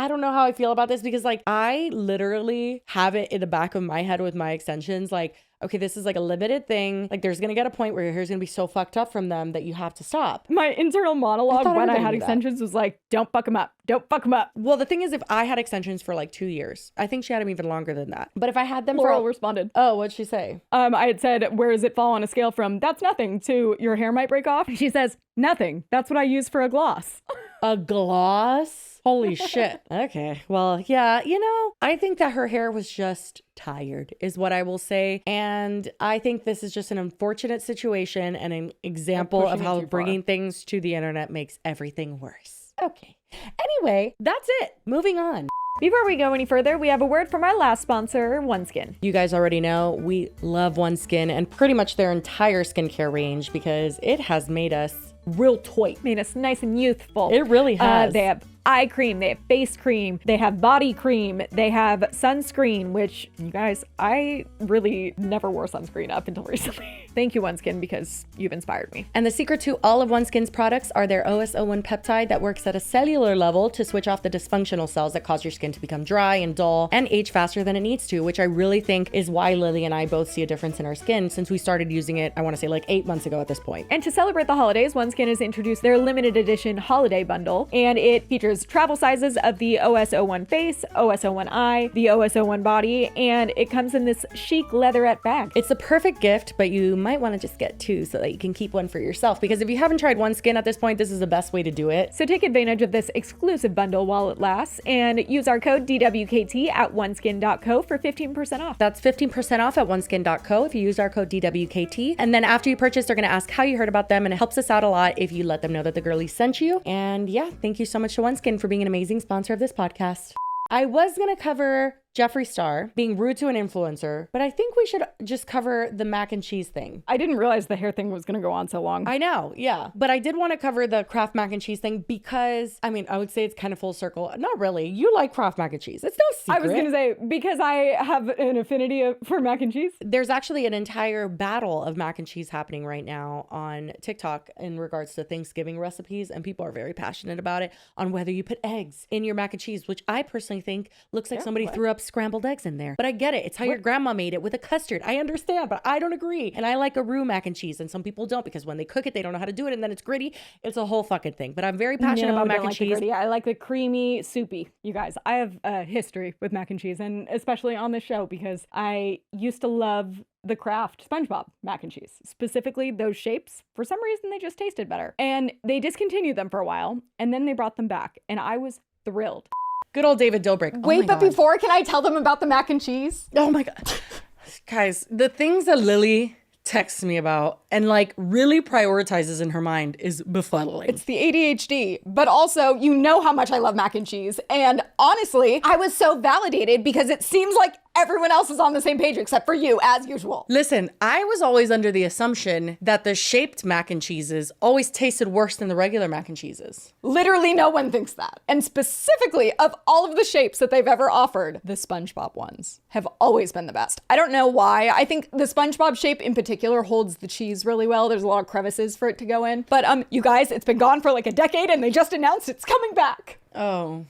don't know how I feel about this because like I literally have it in the back of my head with my extensions. Like, okay, this is like a limited thing. Like there's going to get a point where your hair's going to be so fucked up from them that you have to stop. My internal monologue when I had extensions was like, don't fuck them up. Don't fuck them up. Well, the thing is, if I had extensions for like 2 years, I think she had them even longer than that. But if I had them Laurel responded. Oh, what'd she say? I had said, where does it fall on a scale from that's nothing to your hair might break off? She says, nothing. That's what I use for a gloss. A gloss? Holy shit. Okay. Well, yeah, I think that her hair was just tired is what I will say. And I think this is just an unfortunate situation and an example of how bringing things to the internet makes everything worse. Okay. Anyway, that's it. Moving on. Before we go any further, we have a word from our last sponsor, OneSkin. You guys already know we love OneSkin and pretty much their entire skincare range because it has made us real toy. Made us nice and youthful. It really has. They have eye cream, they have face cream, they have body cream, they have sunscreen, which you guys, I really never wore sunscreen up until recently. Thank you, OneSkin, because you've inspired me. And the secret to all of OneSkin's products are their OS01 peptide that works at a cellular level to switch off the dysfunctional cells that cause your skin to become dry and dull and age faster than it needs to, which I really think is why Lily and I both see a difference in our skin since we started using it, I want to say like 8 months ago at this point. And to celebrate the holidays, OneSkin has introduced their limited edition holiday bundle, and it features travel sizes of the OS01 face, OS01 eye, the OS01 body, and it comes in this chic leatherette bag. It's the perfect gift, but you might want to just get two so that you can keep one for yourself, because if you haven't tried OneSkin at this point, this is the best way to do it. So take advantage of this exclusive bundle while it lasts and use our code DWKT at oneskin.co for 15% off. That's 15% off at oneskin.co if you use our code DWKT. And then after you purchase, they're going to ask how you heard about them, and it helps us out a lot if you let them know that the girlies sent you. And yeah, thank you so much to OneSkin for being an amazing sponsor of this podcast. I was going to cover Jeffree Star being rude to an influencer, but I think we should just cover the mac and cheese thing. I didn't realize the hair thing was going to go on so long. I know, yeah. But I did want to cover the Kraft mac and cheese thing because, I mean, I would say it's kind of full circle. Not really. You like Kraft mac and cheese. It's no secret. I was going to say, because I have an affinity for mac and cheese. There's actually an entire battle of mac and cheese happening right now on TikTok in regards to Thanksgiving recipes, and people are very passionate about it on whether you put eggs in your mac and cheese, which I personally think looks like somebody threw up scrambled eggs in there. But I get it. It's how your grandma made it with a custard. I understand, but I don't agree. And I like a roux mac and cheese, and some people don't because when they cook it, they don't know how to do it, and then it's gritty. It's a whole fucking thing. But I'm very passionate about mac and cheese. I like the creamy, soupy. You guys, I have a history with mac and cheese, and especially on this show because I used to love the Kraft SpongeBob mac and cheese, specifically those shapes. For some reason, they just tasted better. And they discontinued them for a while, and then they brought them back, and I was thrilled. Good old David Dobrik. Wait, but before, can I tell them about the mac and cheese? Oh my God. Guys, the things that Lily texts me about and like really prioritizes in her mind is befuddling. It's the ADHD, but also you know how much I love mac and cheese. And honestly, I was so validated because it seems like everyone else is on the same page except for you, as usual. Listen, I was always under the assumption that the shaped mac and cheeses always tasted worse than the regular mac and cheeses. Literally no one thinks that. And specifically, of all of the shapes that they've ever offered, the SpongeBob ones have always been the best. I don't know why. I think the SpongeBob shape in particular holds the cheese really well. There's a lot of crevices for it to go in. But you guys, it's been gone for like a decade and they just announced it's coming back. Oh.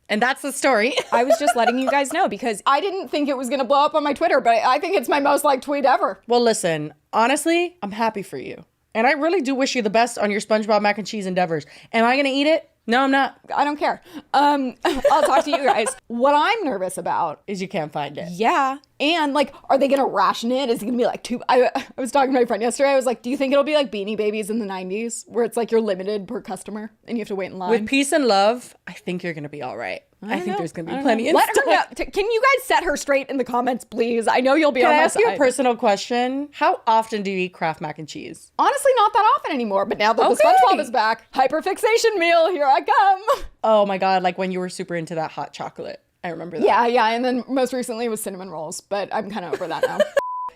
And that's the story. I was just letting you guys know because I didn't think it was going to blow up on my Twitter, but I think it's my most liked tweet ever. Well, listen, honestly, I'm happy for you. And I really do wish you the best on your SpongeBob mac and cheese endeavors. Am I going to eat it? No, I'm not. I don't care. I'll talk to you guys. What I'm nervous about is you can't find it. Yeah. And like, are they going to ration it? Is it going to be like I was talking to my friend yesterday. I was like, do you think it'll be like Beanie Babies in the 90s where it's like you're limited per customer and you have to wait in line? With peace and love, I think you're going to be all right. I think there's going to be plenty in Let her stock. know. Can you guys set her straight in the comments, please? I know you'll be on my side. Can I ask you a personal question? How often do you eat Kraft mac and cheese? Honestly, not that often anymore. But now that the SpongeBob is back, hyperfixation meal, here I come. Oh my God, like when you were super into that hot chocolate. I remember that. Yeah. And then most recently it was cinnamon rolls, but I'm kind of over that now.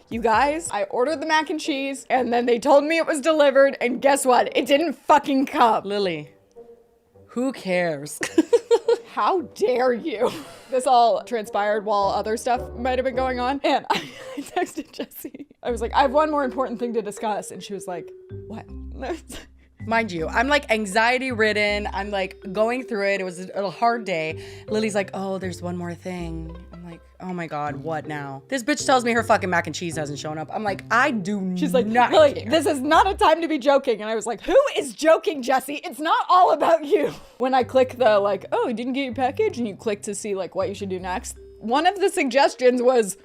You guys, I ordered the mac and cheese and then they told me it was delivered and guess what? It didn't fucking come. Lily, who cares? How dare you? This all transpired while other stuff might have been going on. And I texted Jessie. I was like, I have one more important thing to discuss. And she was like, what? Mind you, I'm like anxiety ridden. I'm like going through it. It was a hard day. Lily's like, oh, there's one more thing. I'm like, oh my God, what now? This bitch tells me her fucking mac and cheese hasn't shown up. I'm like, I do She's like, not Lily, care. this is not a time to be joking. And I was like, who is joking, Jessie? It's not all about you. When I click the like, oh, you didn't get your package, and you click to see like what you should do next, one of the suggestions was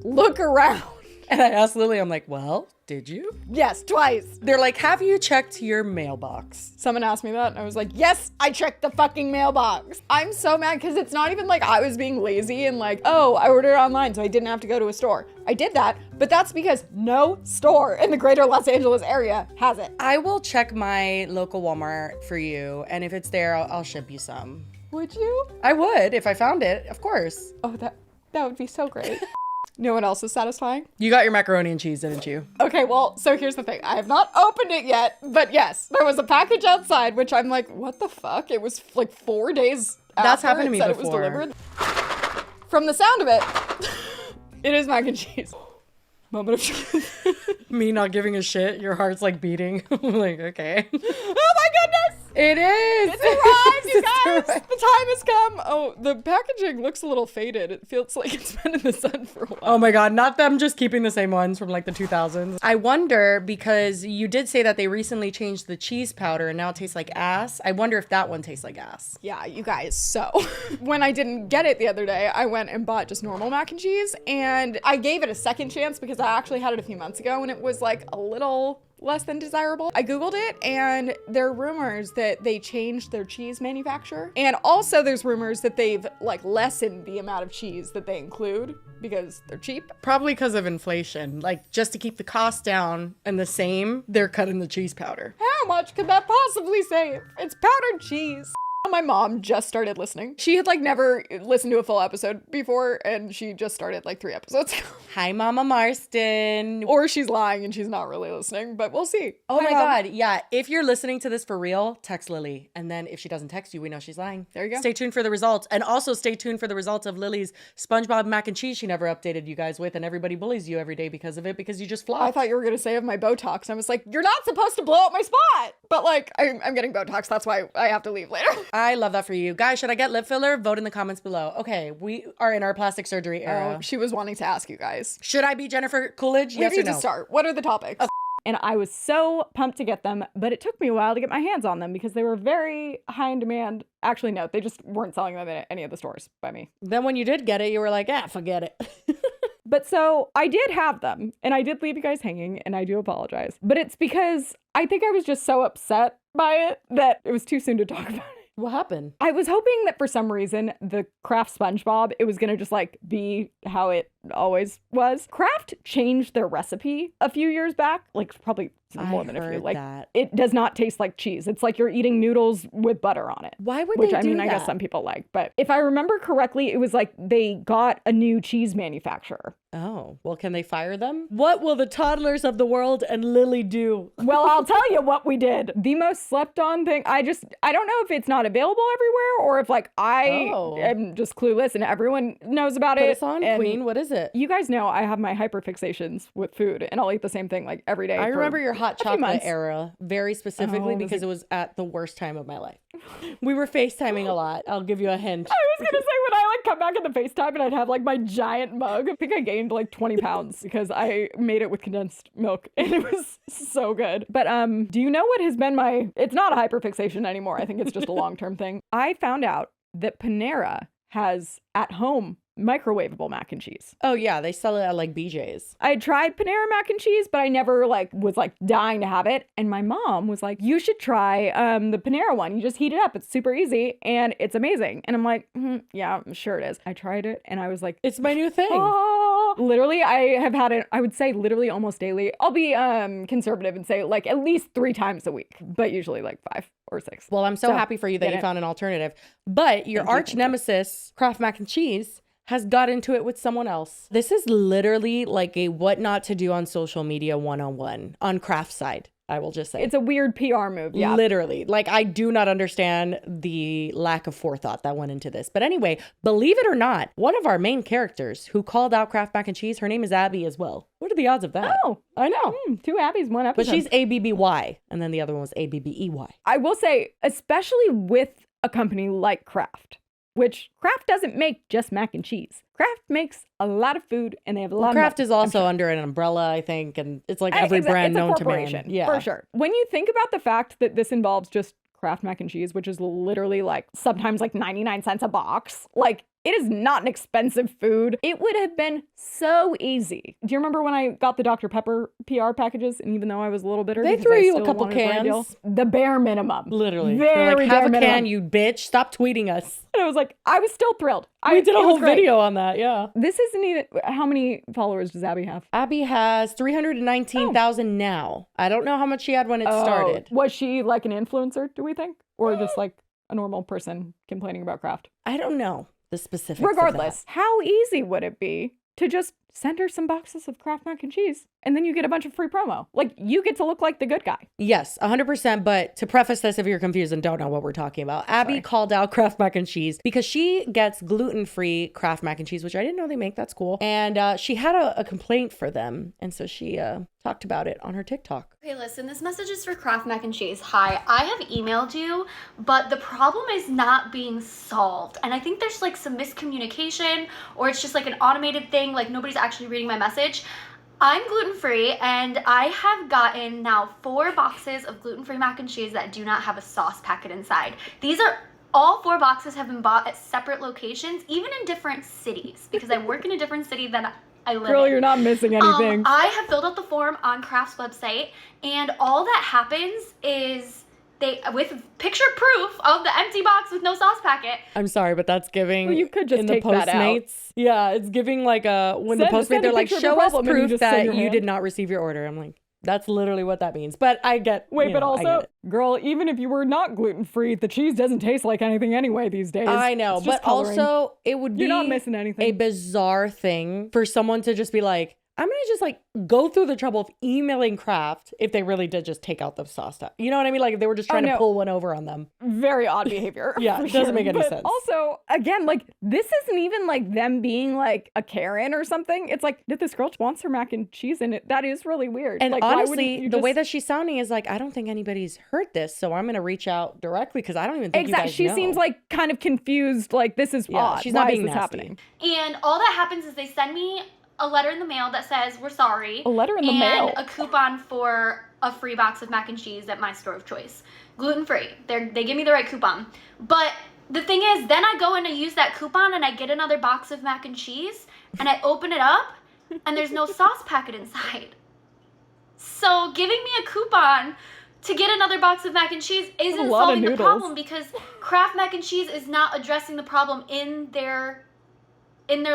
look around. And I asked Lily, I'm like, well, did you? Yes, twice. They're like, have you checked your mailbox? Someone asked me that and I was like, yes, I checked the fucking mailbox. I'm so mad because it's not even like I was being lazy and like, oh, I ordered it online so I didn't have to go to a store. I did that, but that's because no store in the greater Los Angeles area has it. I will check my local Walmart for you. And if it's there, I'll ship you some. Would you? I would if I found it, of course. Oh, that would be so great. No one else is satisfying? You got your macaroni and cheese, didn't you? Okay, well, so here's the thing. I have not opened it yet, but yes, there was a package outside, which I'm like, what the fuck? It was like 4 days That's after happened to it me said before. it was delivered. From the sound of it, it is mac and cheese. Moment of truth. Me not giving a shit, your heart's like beating. I'm like, okay. Oh my goodness! It is! It's arrived, you It's guys! arrived. The time has come. Oh, the packaging looks a little faded. It feels like it's been in the sun for a while. Oh my God, not them just keeping the same ones from like the 2000s. I wonder, because you did say that they recently changed the cheese powder and now it tastes like ass. I wonder if that one tastes like ass. Yeah, you guys. So when I didn't get it the other day, I went and bought just normal mac and cheese and I gave it a second chance because I actually had it a few months ago and it was like a little less than desirable. I Googled it and there are rumors that they changed their cheese manufacturer. And also there's rumors that they've like lessened the amount of cheese that they include because they're cheap. Probably because of inflation. Like just to keep the cost down and the same, they're cutting the cheese powder. How much could that possibly save? It's powdered cheese. My mom just started listening. She had like never listened to a full episode before and she just started like 3 episodes ago. Hi, Mama Marston. Or she's lying and she's not really listening, but we'll see. Oh Hi, my Mom. God. Yeah. If you're listening to this for real, text Lily. And then if she doesn't text you, we know she's lying. There you go. Stay tuned for the results. And also stay tuned for the results of Lily's SpongeBob mac and cheese she never updated you guys with. And everybody bullies you every day because of it because you just flopped. I thought you were going to say of my Botox. I was like, you're not supposed to blow up my spot. But like, I'm getting Botox. That's why I have to leave later. I love that for you. Guys, should I get lip filler? Vote in the comments below. Okay, we are in our plastic surgery era. She was wanting to ask you guys. Should I be Jennifer Coolidge? We Yes or need no? to start. What are the topics? And I was so pumped to get them, but it took me a while to get my hands on them because they were very high in demand. Actually, no, they just weren't selling them in any of the stores by me. Then when you did get it, you were like, forget it. But so I did have them and I did leave you guys hanging and I do apologize. But it's because I think I was just so upset by it that it was too soon to talk about it. What happened? I was hoping that for some reason the Kraft SpongeBob, it was going to just like be how it always was. Kraft changed their recipe a few years back, like probably more than a few. Like that. it does not taste like cheese. It's like you're eating noodles with butter on it. Why would Which they I do mean, that? I guess some people like. But if I remember correctly, it was like they got a new cheese manufacturer. Oh, well, can they fire them? What will the toddlers of the world and Lily do? Well, I'll tell you what we did. The most slept on thing. I don't know if it's not available everywhere or if like I am just clueless and everyone knows about Put it. us on, And Queen. What is it? You guys know I have my hyperfixations with food and I'll eat the same thing like every day. I for remember your hot a few chocolate months. era very specifically because it was at the worst time of my life. We were FaceTiming a lot. I'll give you a hint. I was gonna say when I like come back in the FaceTime and I'd have like my giant mug. I think I gained like 20 pounds because I made it with condensed milk and it was so good. But do you know what has been it's not a hyperfixation anymore. I think it's just a long-term thing. I found out that Panera has at home microwavable mac and cheese. Oh yeah, they sell it at like BJ's. I tried Panera mac and cheese, but I never was dying to have it. And my mom was like, you should try the Panera one. You just heat it up. It's super easy and it's amazing. And I'm like, yeah, sure it is. I tried it and I was like, It's my new thing. oh, literally, I have had it, I would say literally almost daily. I'll be conservative and say like at least 3 times a week, but usually like 5. or 6. Well, I'm so happy for you that you found an alternative. But your arch nemesis, Kraft mac and cheese, has got into it with someone else. This is literally like a what not to do on social media 101 on Kraft's side. I will just say. It's a weird PR move. Yeah. Literally. Like, I do not understand the lack of forethought that went into this. But anyway, believe it or not, one of our main characters who called out Kraft mac and cheese, her name is Abby as well. What are the odds of that? Oh, I know. 2 Abby's, 1 episode. But she's ABBY, and then the other one was ABBEY. I will say, especially with a company like Kraft, which Kraft doesn't make just mac and cheese. Kraft makes a lot of food, and they have a lot of Kraft money, is also under an umbrella, I think, and it's like every brand known to man. Yeah, for sure. When you think about the fact that this involves just Kraft mac and cheese, which is literally like sometimes like 99 cents a box, like it is not an expensive food. It would have been so easy. Do you remember when I got the Dr. Pepper PR packages? And even though I was a little bitter, they threw you a couple cans. The bare minimum. Literally. Very like, have a minimum. can, you bitch. Stop tweeting us. And I was like, I was still thrilled. We did a whole video on that, yeah. This isn't even, how many followers does Abby have? Abby has 319,000 now. I don't know how much she had when it started. Was she like an influencer, do we think? Or just like a normal person complaining about Kraft? I don't know the specifics. Regardless, how easy would it be to just send her some boxes of Kraft mac and cheese and then you get a bunch of free promo? Like, you get to look like the good guy. Yes, 100%. But to preface this, if you're confused and don't know what we're talking about, Abby called out Kraft mac and cheese because she gets gluten-free Kraft mac and cheese, which I didn't know they make. That's cool. And she had a complaint for them. And so she talked about it on her TikTok. Okay, listen, this message is for Kraft mac and cheese. Hi, I have emailed you, but the problem is not being solved. And I think there's like some miscommunication, or it's just like an automated thing, like nobody's actually reading my message. I'm gluten-free, and I have gotten now 4 boxes of gluten-free mac and cheese that do not have a sauce packet inside. All 4 boxes have been bought at separate locations, even in different cities, because I work in a different city than I live in. Girl, you're not missing anything. I have filled out the form on Kraft's website, and all that happens is with picture proof of the empty box with no sauce packet. I'm sorry, but that's giving. Well, you could just in take the that out. Postmates. Yeah, it's giving like when the Postmates they're like, show us proof that you did not receive your order. I'm like, that's literally what that means. But I get. Wait, but also, girl, even if you were not gluten-free, the cheese doesn't taste like anything anyway these days. I know, but also it would be you're not missing anything. A bizarre thing for someone to just be like, I'm going to just like go through the trouble of emailing Kraft if they really did just take out the sauce stuff. You know what I mean? Like if they were just trying to pull one over on them. Very odd behavior. Yeah, it doesn't make any sense. Also, again, like this isn't even like them being like a Karen or something. It's like, did this girl want her mac and cheese in it? That is really weird. And like, honestly, the way that she's sounding is like, I don't think anybody's heard this, so I'm going to reach out directly because I don't even think you guys She know. seems like kind of confused. Like this is odd. She's not being this nasty. happening? And all that happens is they send me a letter in the mail that says, we're sorry. A letter in the mail? And a coupon for a free box of mac and cheese at my store of choice. Gluten-free. They give me the right coupon. But the thing is, then I go in and use that coupon and I get another box of mac and cheese and I open it up and there's no sauce packet inside. So giving me a coupon to get another box of mac and cheese isn't solving the problem because Kraft mac and cheese is not addressing the problem in their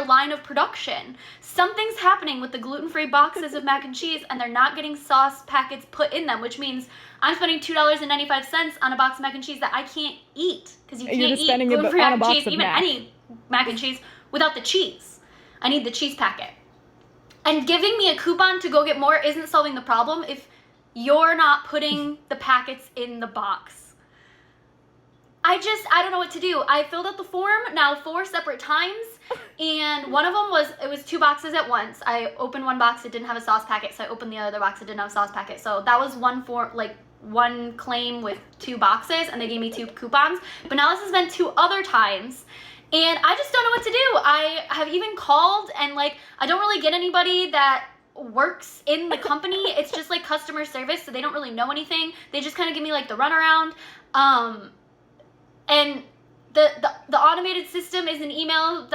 line of production. Something's happening with the gluten-free boxes of mac and cheese and they're not getting sauce packets put in them, which means I'm spending $2.95 on a box of mac and cheese that I can't eat because you can't eat gluten-free mac and cheese, even any mac and cheese, without the cheese. I need the cheese packet. And giving me a coupon to go get more isn't solving the problem if you're not putting the packets in the box. I don't know what to do. I filled out the form now 4 separate times, and one of them was 2 boxes at once. I opened one box, it didn't have a sauce packet, so I opened the other box, it didn't have a sauce packet. So that was one claim with 2 boxes, and they gave me 2 coupons. But now this has been 2 other times, and I just don't know what to do. I have even called, and like I don't really get anybody that works in the company. It's just like customer service, so they don't really know anything. They just kind of give me like the runaround. And the automated system is an email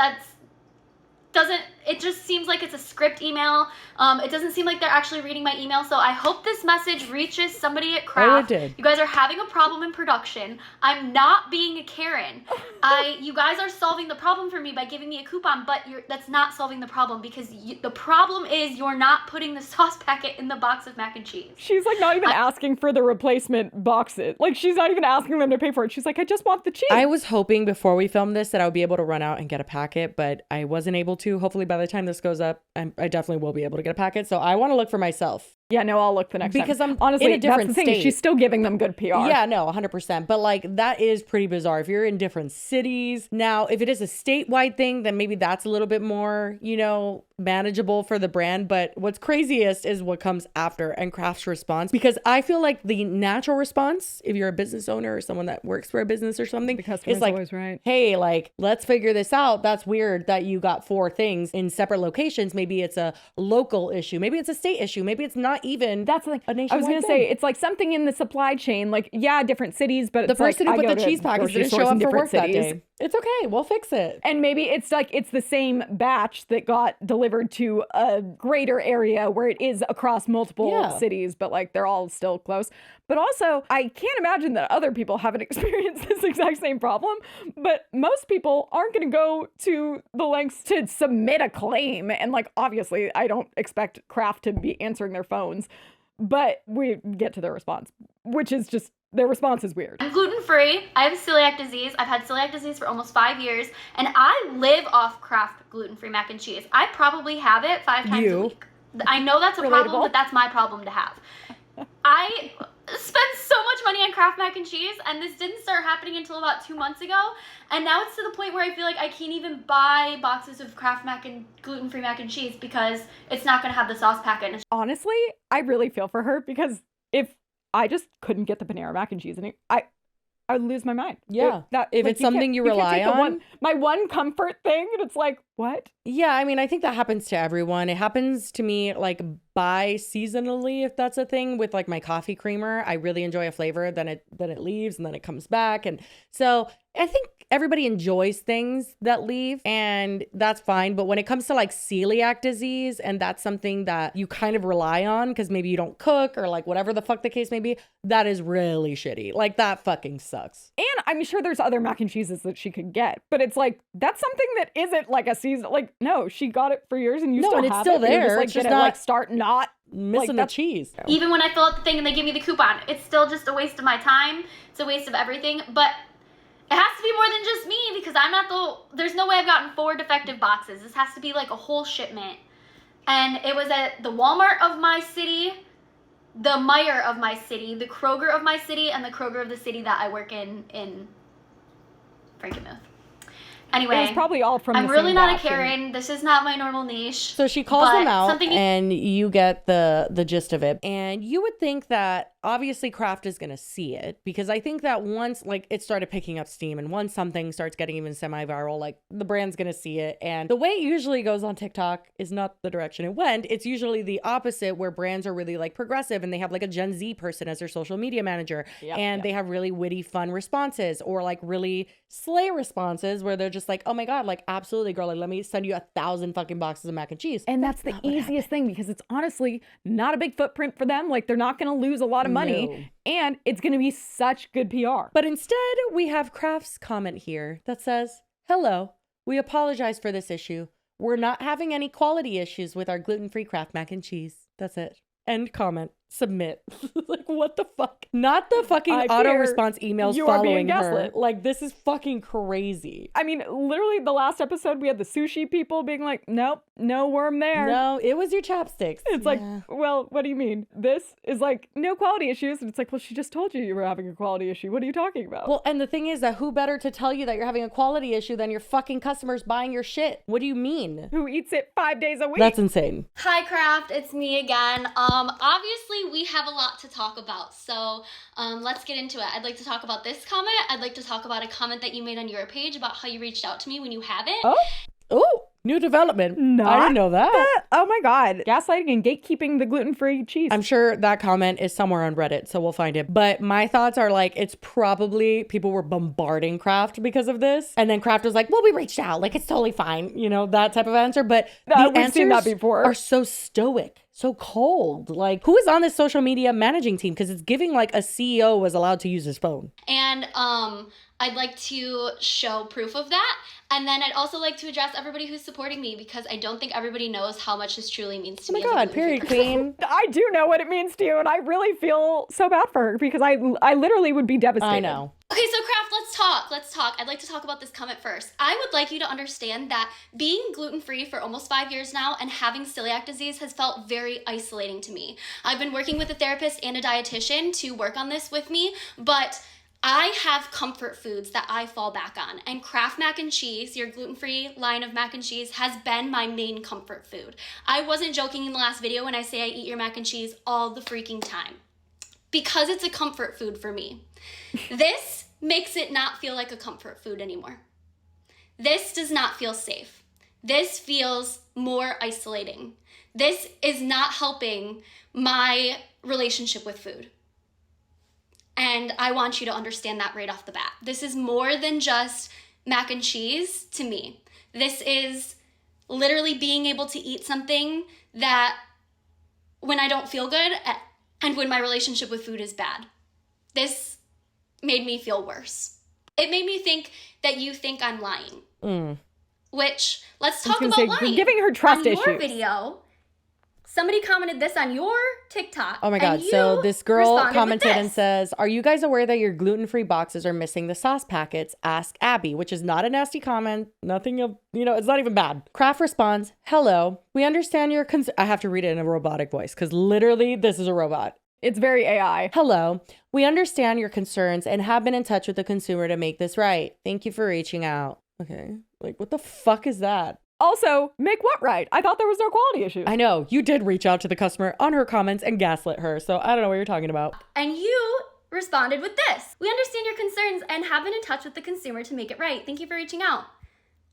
it just seems like it's a script email. It doesn't seem like they're actually reading my email. So I hope this message reaches somebody at Kraft. Oh, it did. You guys are having a problem in production. I'm not being a Karen. You guys are solving the problem for me by giving me a coupon, but that's not solving the problem, because the problem is you're not putting the sauce packet in the box of mac and cheese. She's like not even asking for the replacement boxes. Like she's not even asking them to pay for it. She's like, I just want the cheese. I was hoping before we filmed this that I would be able to run out and get a packet, but I wasn't able to. Hopefully by the time this goes up, I definitely will be able to get a packet. So I want to look for myself. Yeah, no, I'll look the next time. Because I'm honestly in a different that's the thing. state. She's still giving them good PR. Yeah, no, 100%. But like that is pretty bizarre. If you're in different cities. Now, if it is a statewide thing, then maybe that's a little bit more, manageable for the brand. But what's craziest is what comes after and Kraft's response. Because I feel like the natural response, if you're a business owner or someone that works for a business or something, is like, always right. Hey, like, let's figure this out. That's weird that you got 4 things in separate locations. Maybe it's a local issue. Maybe it's a state issue. Maybe it's not even. That's like a nationwide I was gonna thing. say it's like something in the supply chain. Like different cities, but The it's person like, who I put go the to cheese packets grocery didn't stores show in up for different work that cities. day. It's okay. We'll fix it. And maybe it's the same batch that got delivered to a greater area where it is across multiple cities, but like they're all still close. But also, I can't imagine that other people haven't experienced this exact same problem. But most people aren't going to go to the lengths to submit a claim. And like, obviously, I don't expect Kraft to be answering their phones. But we get to their response, which is just, their response is weird. I'm gluten-free. I have celiac disease. I've had celiac disease for almost 5 years, and I live off Kraft gluten-free mac and cheese. I probably have it 5 times a week. I know that's a problem, but that's my problem to have. I spent so much money on Kraft mac and cheese, and this didn't start happening until about 2 months ago. And now it's to the point where I feel like I can't even buy boxes of Kraft gluten-free mac and cheese because it's not going to have the sauce packet. Honestly, I really feel for her, because if I just couldn't get the Panera mac and cheese, and I would lose my mind. Yeah. If it's something you rely on. My one comfort thing, and it's like, what? Yeah, I mean, I think that happens to everyone. It happens to me like bi-seasonally, if that's a thing, with like my coffee creamer. I really enjoy a flavor, then it leaves, and then it comes back. And so I think everybody enjoys things that leave, and that's fine. But when it comes to like celiac disease, and that's something that you kind of rely on because maybe you don't cook or like whatever the fuck the case may be, that is really shitty. Like that fucking sucks. And I'm sure there's other mac and cheeses that she could get, but it's like, that's something that isn't like a season. Like, no, she got it for years, and you still have it. It's still there. Like, it's just not like start not missing the cheese. Even when I fill out the thing and they give me the coupon, it's still just a waste of my time. It's a waste of everything. But it has to be more than just me, because I'm not there's no way I've gotten 4 defective boxes. This has to be like a whole shipment. And it was at the Walmart of my city, the Meijer of my city, the Kroger of my city, and the Kroger of the city that I work in Frankenmuth. Anyway, it was probably all from I'm really not a Karen. This is not my normal niche. So she calls them out, and you get the gist of it. And you would think that obviously Kraft is going to see it, because I think that once like it started picking up steam, and once something starts getting even semi-viral, like the brand's going to see it. And the way it usually goes on TikTok is not the direction it went. It's usually the opposite, where brands are really like progressive, and they have like a Gen Z person as their social media manager. They have really witty, fun responses, or like really slay responses where they're just like, oh my God, like absolutely, girl, like let me send you 1,000 fucking boxes of mac and cheese. And that's the easiest thing, because it's honestly not a big footprint for them. Like they're not going to lose a lot of money, and it's going to be such good PR. But instead, we have Kraft's comment here that says, hello, we apologize for this issue. We're not having any quality issues with our gluten-free Kraft mac and cheese. That's it. End comment. Submit. Like, what the fuck? Not the fucking auto response emails following her. Like, this is fucking crazy. I mean, literally, the last episode, we had the sushi people being like, nope, no worm there. No, it was your chopsticks. It's like, well, what do you mean? This is like no quality issues. And it's like, well, she just told you were having a quality issue. What are you talking about? Well, and the thing is that who better to tell you that you're having a quality issue than your fucking customers buying your shit? What do you mean? Who eats it 5 days a week? That's insane. Hi, Kraft. It's me again. Obviously, we have a lot to talk about, so let's get into it. I'd like to talk about this comment. I'd like to talk about a comment that you made on your page about how you reached out to me when you haven't. Oh, New development. Not I didn't know that. Oh my God. Gaslighting and gatekeeping the gluten-free cheese. I'm sure that comment is somewhere on Reddit, so we'll find it. But my thoughts are like, it's probably people were bombarding Kraft because of this. And then Kraft was like, well, we reached out. Like, it's totally fine. You know, that type of answer. But the we've seen that answers before. are so stoic, so cold. Like, who is on this social media managing team? Because it's giving like a CEO was allowed to use his phone. And I'd like to show proof of that. And then I'd also like to address everybody who's supporting me, because I don't think everybody knows how much this truly means to me. Oh my God, period queen. I do know what it means to you, and I really feel so bad for her because I literally would be devastated. I know. Okay, so Kraft, let's talk. I'd like to talk about this comment first. I would like you to understand that being gluten-free for almost 5 years now and having celiac disease has felt very isolating to me. I've been working with a therapist and a dietitian to work on this with me, but I have comfort foods that I fall back on, and Kraft mac and cheese, your gluten-free line of mac and cheese, has been my main comfort food. I wasn't joking in the last video when I say I eat your mac and cheese all the freaking time, because it's a comfort food for me. This makes it not feel like a comfort food anymore. This does not feel safe. This feels more isolating. This is not helping my relationship with food. And I want you to understand that right off the bat. This is more than just mac and cheese to me. This is literally being able to eat something that when I don't feel good and when my relationship with food is bad. This made me feel worse. It made me think that you think I'm lying. Which, let's talk about lying. You're giving her trust issues. On your video, somebody commented this on your TikTok. Oh my God. So this girl commented and says, are you guys aware that your gluten-free boxes are missing the sauce packets? Ask Abby, which is not a nasty comment. Nothing of, it's not even bad. Kraft responds, hello, we understand your I have to read it in a robotic voice because literally this is a robot. It's very AI. Hello, we understand your concerns and have been in touch with the consumer to make this right. Thank you for reaching out. Okay. Like, what the fuck is that? Also, make what right? I thought there was no quality issue. I know. You did reach out to the customer on her comments and gaslit her. So I don't know what you're talking about. And you responded with this. We understand your concerns and have been in touch with the consumer to make it right. Thank you for reaching out.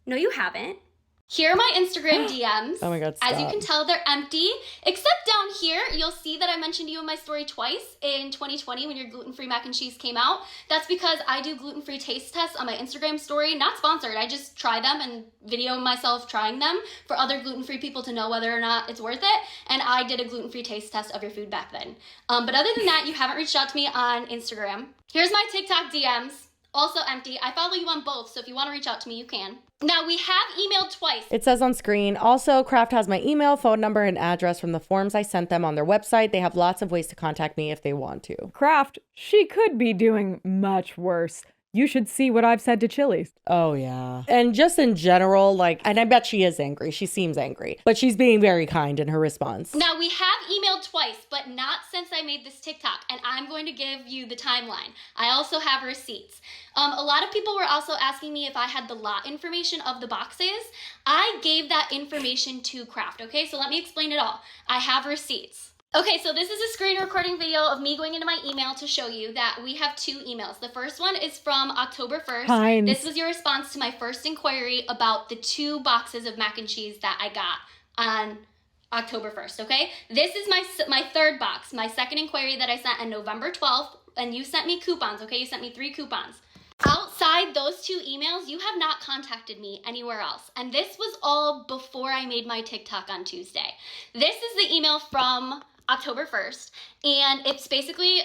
No, you haven't. Here are my Instagram DMs. Oh my God, stop. As you can tell, they're empty. Except down here, you'll see that I mentioned you in my story twice in 2020 when your gluten-free mac and cheese came out. That's because I do gluten-free taste tests on my Instagram story. Not sponsored. I just try them and video myself trying them for other gluten-free people to know whether or not it's worth it. And I did a gluten-free taste test of your food back then. But other than that, you haven't reached out to me on Instagram. Here's my TikTok DMs. Also empty. I follow you on both, so if you want to reach out to me, you can. Now, we have emailed twice. It says on screen, also, Kraft has my email, phone number, and address from the forms I sent them on their website. They have lots of ways to contact me if they want to. Kraft, she could be doing much worse. You should see what I've said to Chili's. Oh, yeah. And just in general, and I bet she is angry. She seems angry, but she's being very kind in her response. Now, we have emailed twice, but not since I made this TikTok, and I'm going to give you the timeline. I also have receipts. A lot of people were also asking me if I had the lot information of the boxes. I gave that information to Kraft, okay? So let me explain it all. I have receipts. Okay, so this is a screen recording video of me going into my email to show you that we have 2 emails. The first one is from October 1st. Heinz. This was your response to my first inquiry about the 2 boxes of mac and cheese that I got on October 1st, okay? This is my third box, my second inquiry that I sent on November 12th, and you sent me coupons, okay? You sent me 3 coupons. Outside those 2 emails, you have not contacted me anywhere else. And this was all before I made my TikTok on Tuesday. This is the email from October 1st, and it's basically,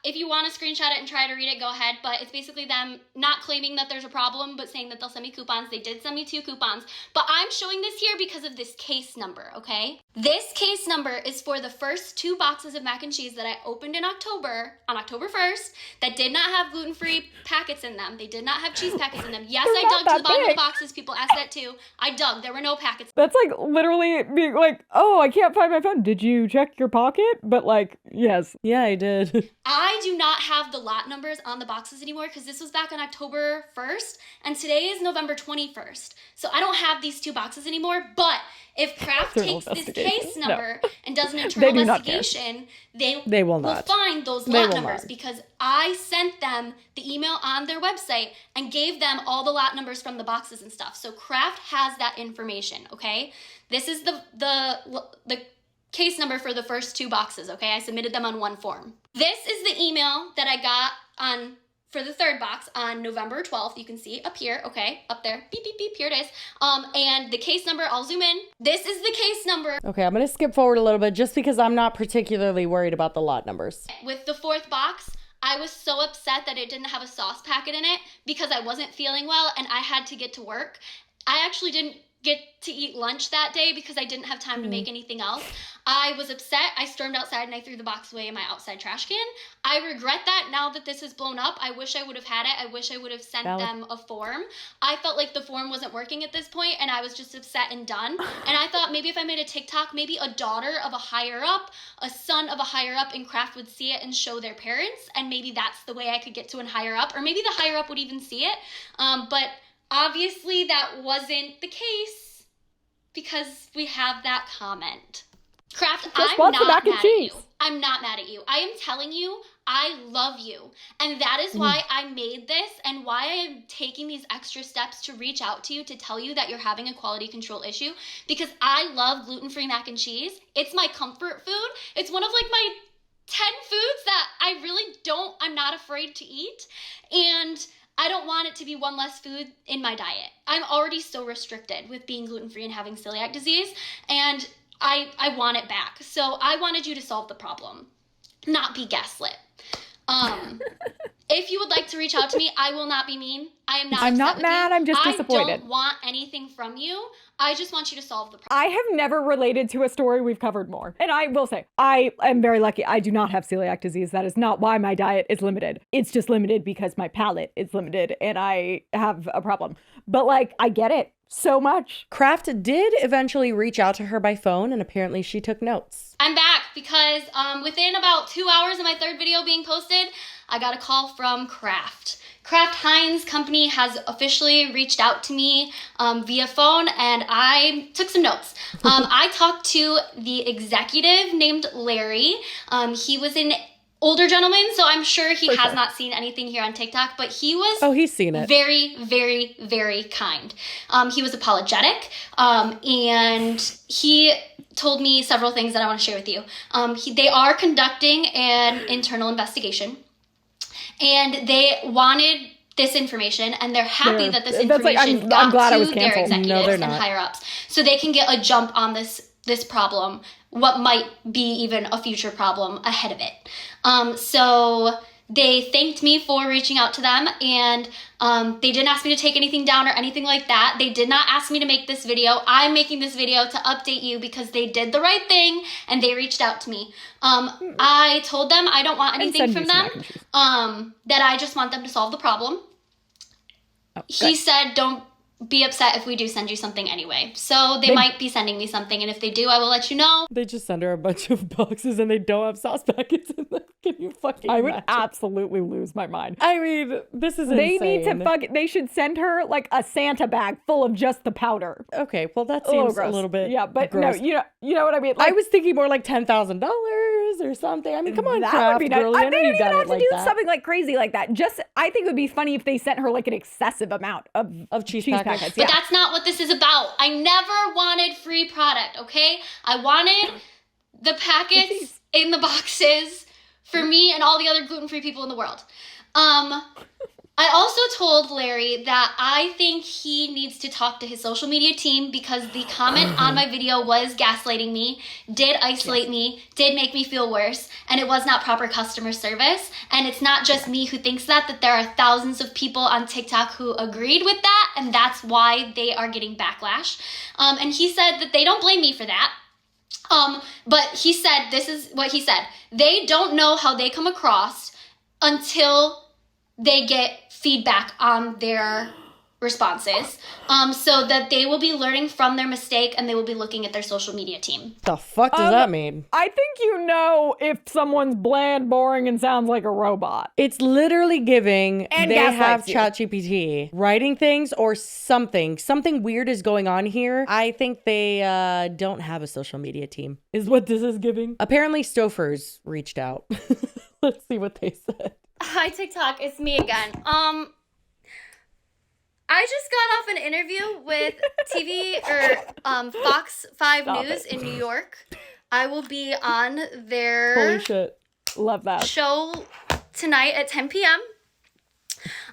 if you want to screenshot it and try to read it, go ahead, but it's basically them not claiming that there's a problem, but saying that they'll send me coupons. They did send me 2 coupons, but I'm showing this here because of this case number, okay? This case number is for the first 2 boxes of mac and cheese that I opened in October, on October 1st, that did not have gluten-free packets in them. They did not have cheese packets in them. Yes, I dug to the bottom of the boxes. People asked that too. I dug. There were no packets. That's like literally being like, oh, I can't find my phone. Did you check your pocket, but like, yes. Yeah, I did. I do not have the lot numbers on the boxes anymore because this was back on October 1st and today is November 21st. So I don't have these 2 boxes anymore, but if Kraft takes this case number and does an internal investigation, they will find those lot numbers because I sent them the email on their website and gave them all the lot numbers from the boxes and stuff. So Kraft has that information, okay? This is the case number for the first 2 boxes, okay? I submitted them on one form. This is the email that I got for the 3rd box on November 12th. You can see up here, okay? Up there. Beep, beep, beep. Here it is. And the case number, I'll zoom in. This is the case number. Okay, I'm going to skip forward a little bit just because I'm not particularly worried about the lot numbers. With the 4th box, I was so upset that it didn't have a sauce packet in it because I wasn't feeling well and I had to get to work. I actually didn't get to eat lunch that day because I didn't have time to make anything else. I was upset. I stormed outside and I threw the box away in my outside trash can. I regret that now that this is blown up. I wish I would have had it. I wish I would have sent them a form. I felt like the form wasn't working at this point and I was just upset and done. And I thought maybe if I made a TikTok, maybe a daughter of a higher up, a son of a higher up in Kraft would see it and show their parents. And maybe that's the way I could get to a higher up, or maybe the higher up would even see it. But obviously that wasn't the case because we have that comment. Kraft, I'm not mad at you. I'm not mad at you. I am telling you, I love you. And that is why I made this and why I am taking these extra steps to reach out to you to tell you that you're having a quality control issue, because I love gluten-free mac and cheese. It's my comfort food. It's one of like my 10 foods that I'm not afraid to eat. And I don't want it to be one less food in my diet. I'm already so restricted with being gluten-free and having celiac disease, and I want it back. So I wanted you to solve the problem, not be gaslit. If you would like to reach out to me, I will not be mean. I'm not mad. I'm just disappointed. I don't want anything from you. I just want you to solve the problem. I have never related to a story we've covered more. And I will say, I am very lucky. I do not have celiac disease. That is not why my diet is limited. It's just limited because my palate is limited and I have a problem. But like, I get it so much. Kraft did eventually reach out to her by phone and apparently she took notes. I'm back because within about 2 hours of my 3rd video being posted, I got a call from Kraft. Kraft Heinz company has officially reached out to me via phone and I took some notes. I talked to the executive named Larry. He was an older gentleman, so I'm sure he has not seen anything here on TikTok, but he was he's seen it. Very, very, very kind. He was apologetic and he told me several things that I want to share with you. They are conducting an internal investigation. And they wanted this information, and they're happy that this information got to their executives and higher ups, so they can get a jump on this problem, what might be even a future problem ahead of it. So they thanked me for reaching out to them, and they didn't ask me to take anything down or anything like that. They did not ask me to make this video. I'm making this video to update you because they did the right thing and they reached out to me. I told them I don't want anything from them, that I just want them to solve the problem. He said, don't be upset if we do send you something anyway. So they might be sending me something, and if they do, I will let you know. They just send her a bunch of boxes and they don't have sauce packets in them. Can you fucking I would imagine? absolutely lose my mind. I mean, this is They insane. need to they should send her like a Santa bag full of just the powder. Okay, well that seems a little bit but gross. no, you know what I mean? Like, I was thinking more like $10,000 or something. I mean, come on, that Kraft, would be nice. girl. I know They you don't got even it have to like do that. something like crazy like that. Just, I think it would be funny if they sent her like an excessive amount of cheese packets. But that's not what this is about. I never wanted free product, okay? I wanted the packets in the boxes for me and all the other gluten-free people in the world. I also told Larry that I think he needs to talk to his social media team because the comment on my video was gaslighting me, did isolate me, did make me feel worse, and it was not proper customer service. And it's not just me who thinks that there are thousands of people on TikTok who agreed with that, and that's why they are getting backlash. And he said that they don't blame me for that. But he said, this is what he said, they don't know how they come across until they get feedback on their responses, so that they will be learning from their mistake and they will be looking at their social media team. The fuck does that mean? I think you know if someone's bland, boring, and sounds like a robot. It's literally giving And they have gaslights you. ChatGPT writing things or something. Something weird is going on here. I think they don't have a social media team, is what this is giving. Apparently, Stofers reached out. Let's see what they said. Hi TikTok, it's me again. I just got off an interview with TV or Fox 5 News in New York. I will be on their Holy shit. Love that. show tonight at 10 p.m.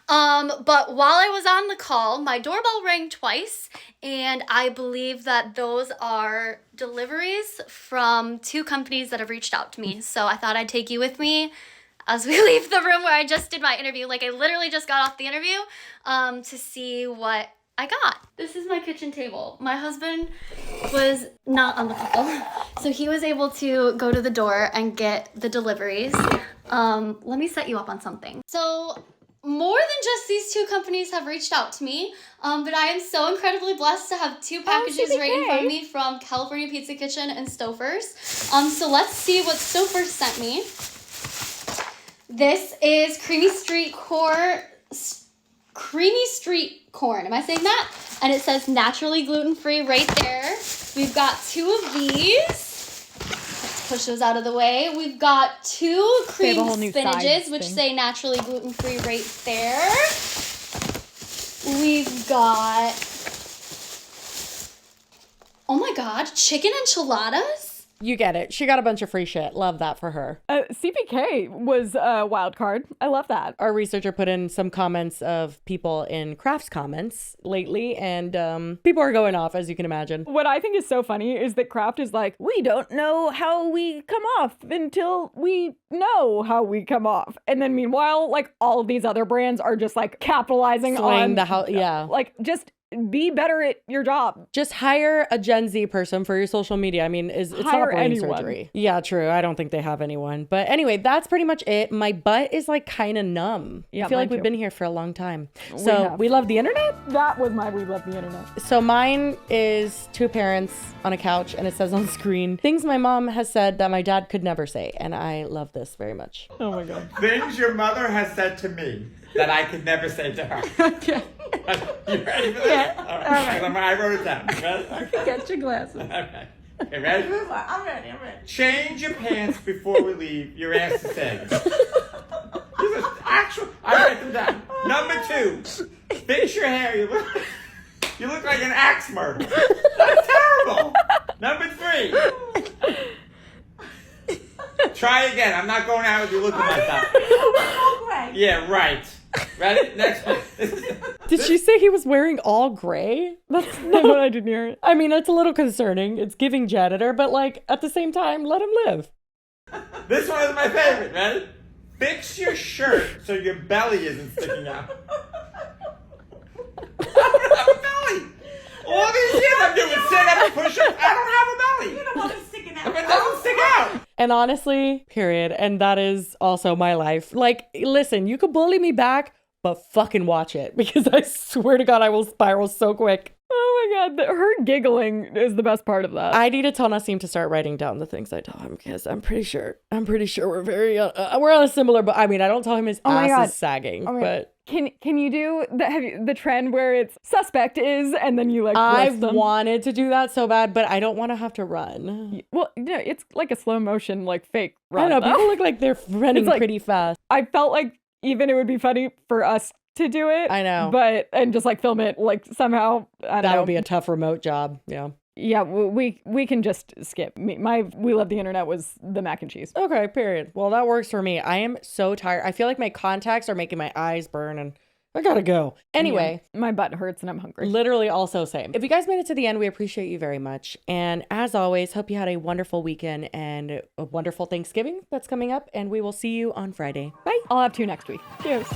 But while I was on the call, my doorbell rang twice, and I believe that those are deliveries from 2 companies that have reached out to me. So I thought I'd take you with me as we leave the room where I just did my interview. Like, I literally just got off the interview to see what I got. This is my kitchen table. My husband was not on the call, so he was able to go to the door and get the deliveries. Let me set you up on something. So more than just these 2 companies have reached out to me, but I am so incredibly blessed to have 2 packages right in front of me from California Pizza Kitchen and Stouffer's. So let's see what Stouffer's sent me. This is creamy street corn. Am I saying that? And it says naturally gluten-free right there. We've got 2 of these. Let's push those out of the way. We've got 2 cream spinaches, which say naturally gluten-free right there. We've got, oh my God, chicken enchiladas. You get it. She got a bunch of free shit. Love that for her. CPK was a wild card. I love that. Our researcher put in some comments of people in Kraft's comments lately, and people are going off, as you can imagine. What I think is so funny is that Kraft is like, we don't know how we come off until we know how we come off. And then meanwhile, like, all of these other brands are just like capitalizing on the house. Yeah. Like, just be better at your job. Just hire a Gen Z person for your social media. I mean, it's not brain surgery. Yeah, true. I don't think they have anyone. But anyway, that's pretty much it. My butt is like kind of numb. Yeah, I feel like mine we've too. been here for a long time. So we love the internet. That was my we love the internet. So mine is 2 parents on a couch, and it says on screen things my mom has said that my dad could never say. And I love this very much. Oh my God. Things your mother has said to me that I could never say to her. Okay. You ready for this? Yeah. All right. I wrote it down. Ready? Okay. Get your glasses. Okay. Okay, ready? I'm ready. Change your pants before we leave. Your ass is sagging. I write them down. Number 2, fix your hair. You look like an axe murderer. That's terrible. Number 3. Try again. I'm not going out with you looking like that. Yeah, right. Ready? Next one. Did she say he was wearing all gray? That's not what I didn't hear. I mean, it's a little concerning. It's giving janitor, but like at the same time, let him live. This one is my favorite. Ready? Fix your shirt so your belly isn't sticking out. I don't have a belly. All these years I'm doing sit-ups and push-ups. I don't have a belly. You don't want it sticking out. If it doesn't stick out. And honestly, period. And that is also my life. Like, listen, you could bully me back, but fucking watch it, because I swear to God, I will spiral so quick. Oh my God, her giggling is the best part of that. I need to tell Nassim to start writing down the things I tell him, because I'm pretty sure we're very we're on a similar. But I mean, I don't tell him his ass is sagging, but. Can you do the trend where it's suspect is and then you like I've them? wanted to do that so bad, but I don't want to have to run. Well, no, it's like a slow motion like fake run. I know, people look like they're running like, pretty fast. I felt like even it would be funny for us to do it. I know. But and just like film it like somehow. I don't know. That would be a tough remote job. Yeah. Yeah, we can just skip. My we love the internet was the mac and cheese. Okay, period. Well, that works for me. I am so tired. I feel like my contacts are making my eyes burn and I gotta go. Anyway. Yeah, my butt hurts and I'm hungry. Literally also same. If you guys made it to the end, we appreciate you very much. And as always, hope you had a wonderful weekend and a wonderful Thanksgiving that's coming up. And we will see you on Friday. Bye. I'll have 2 next week. Cheers.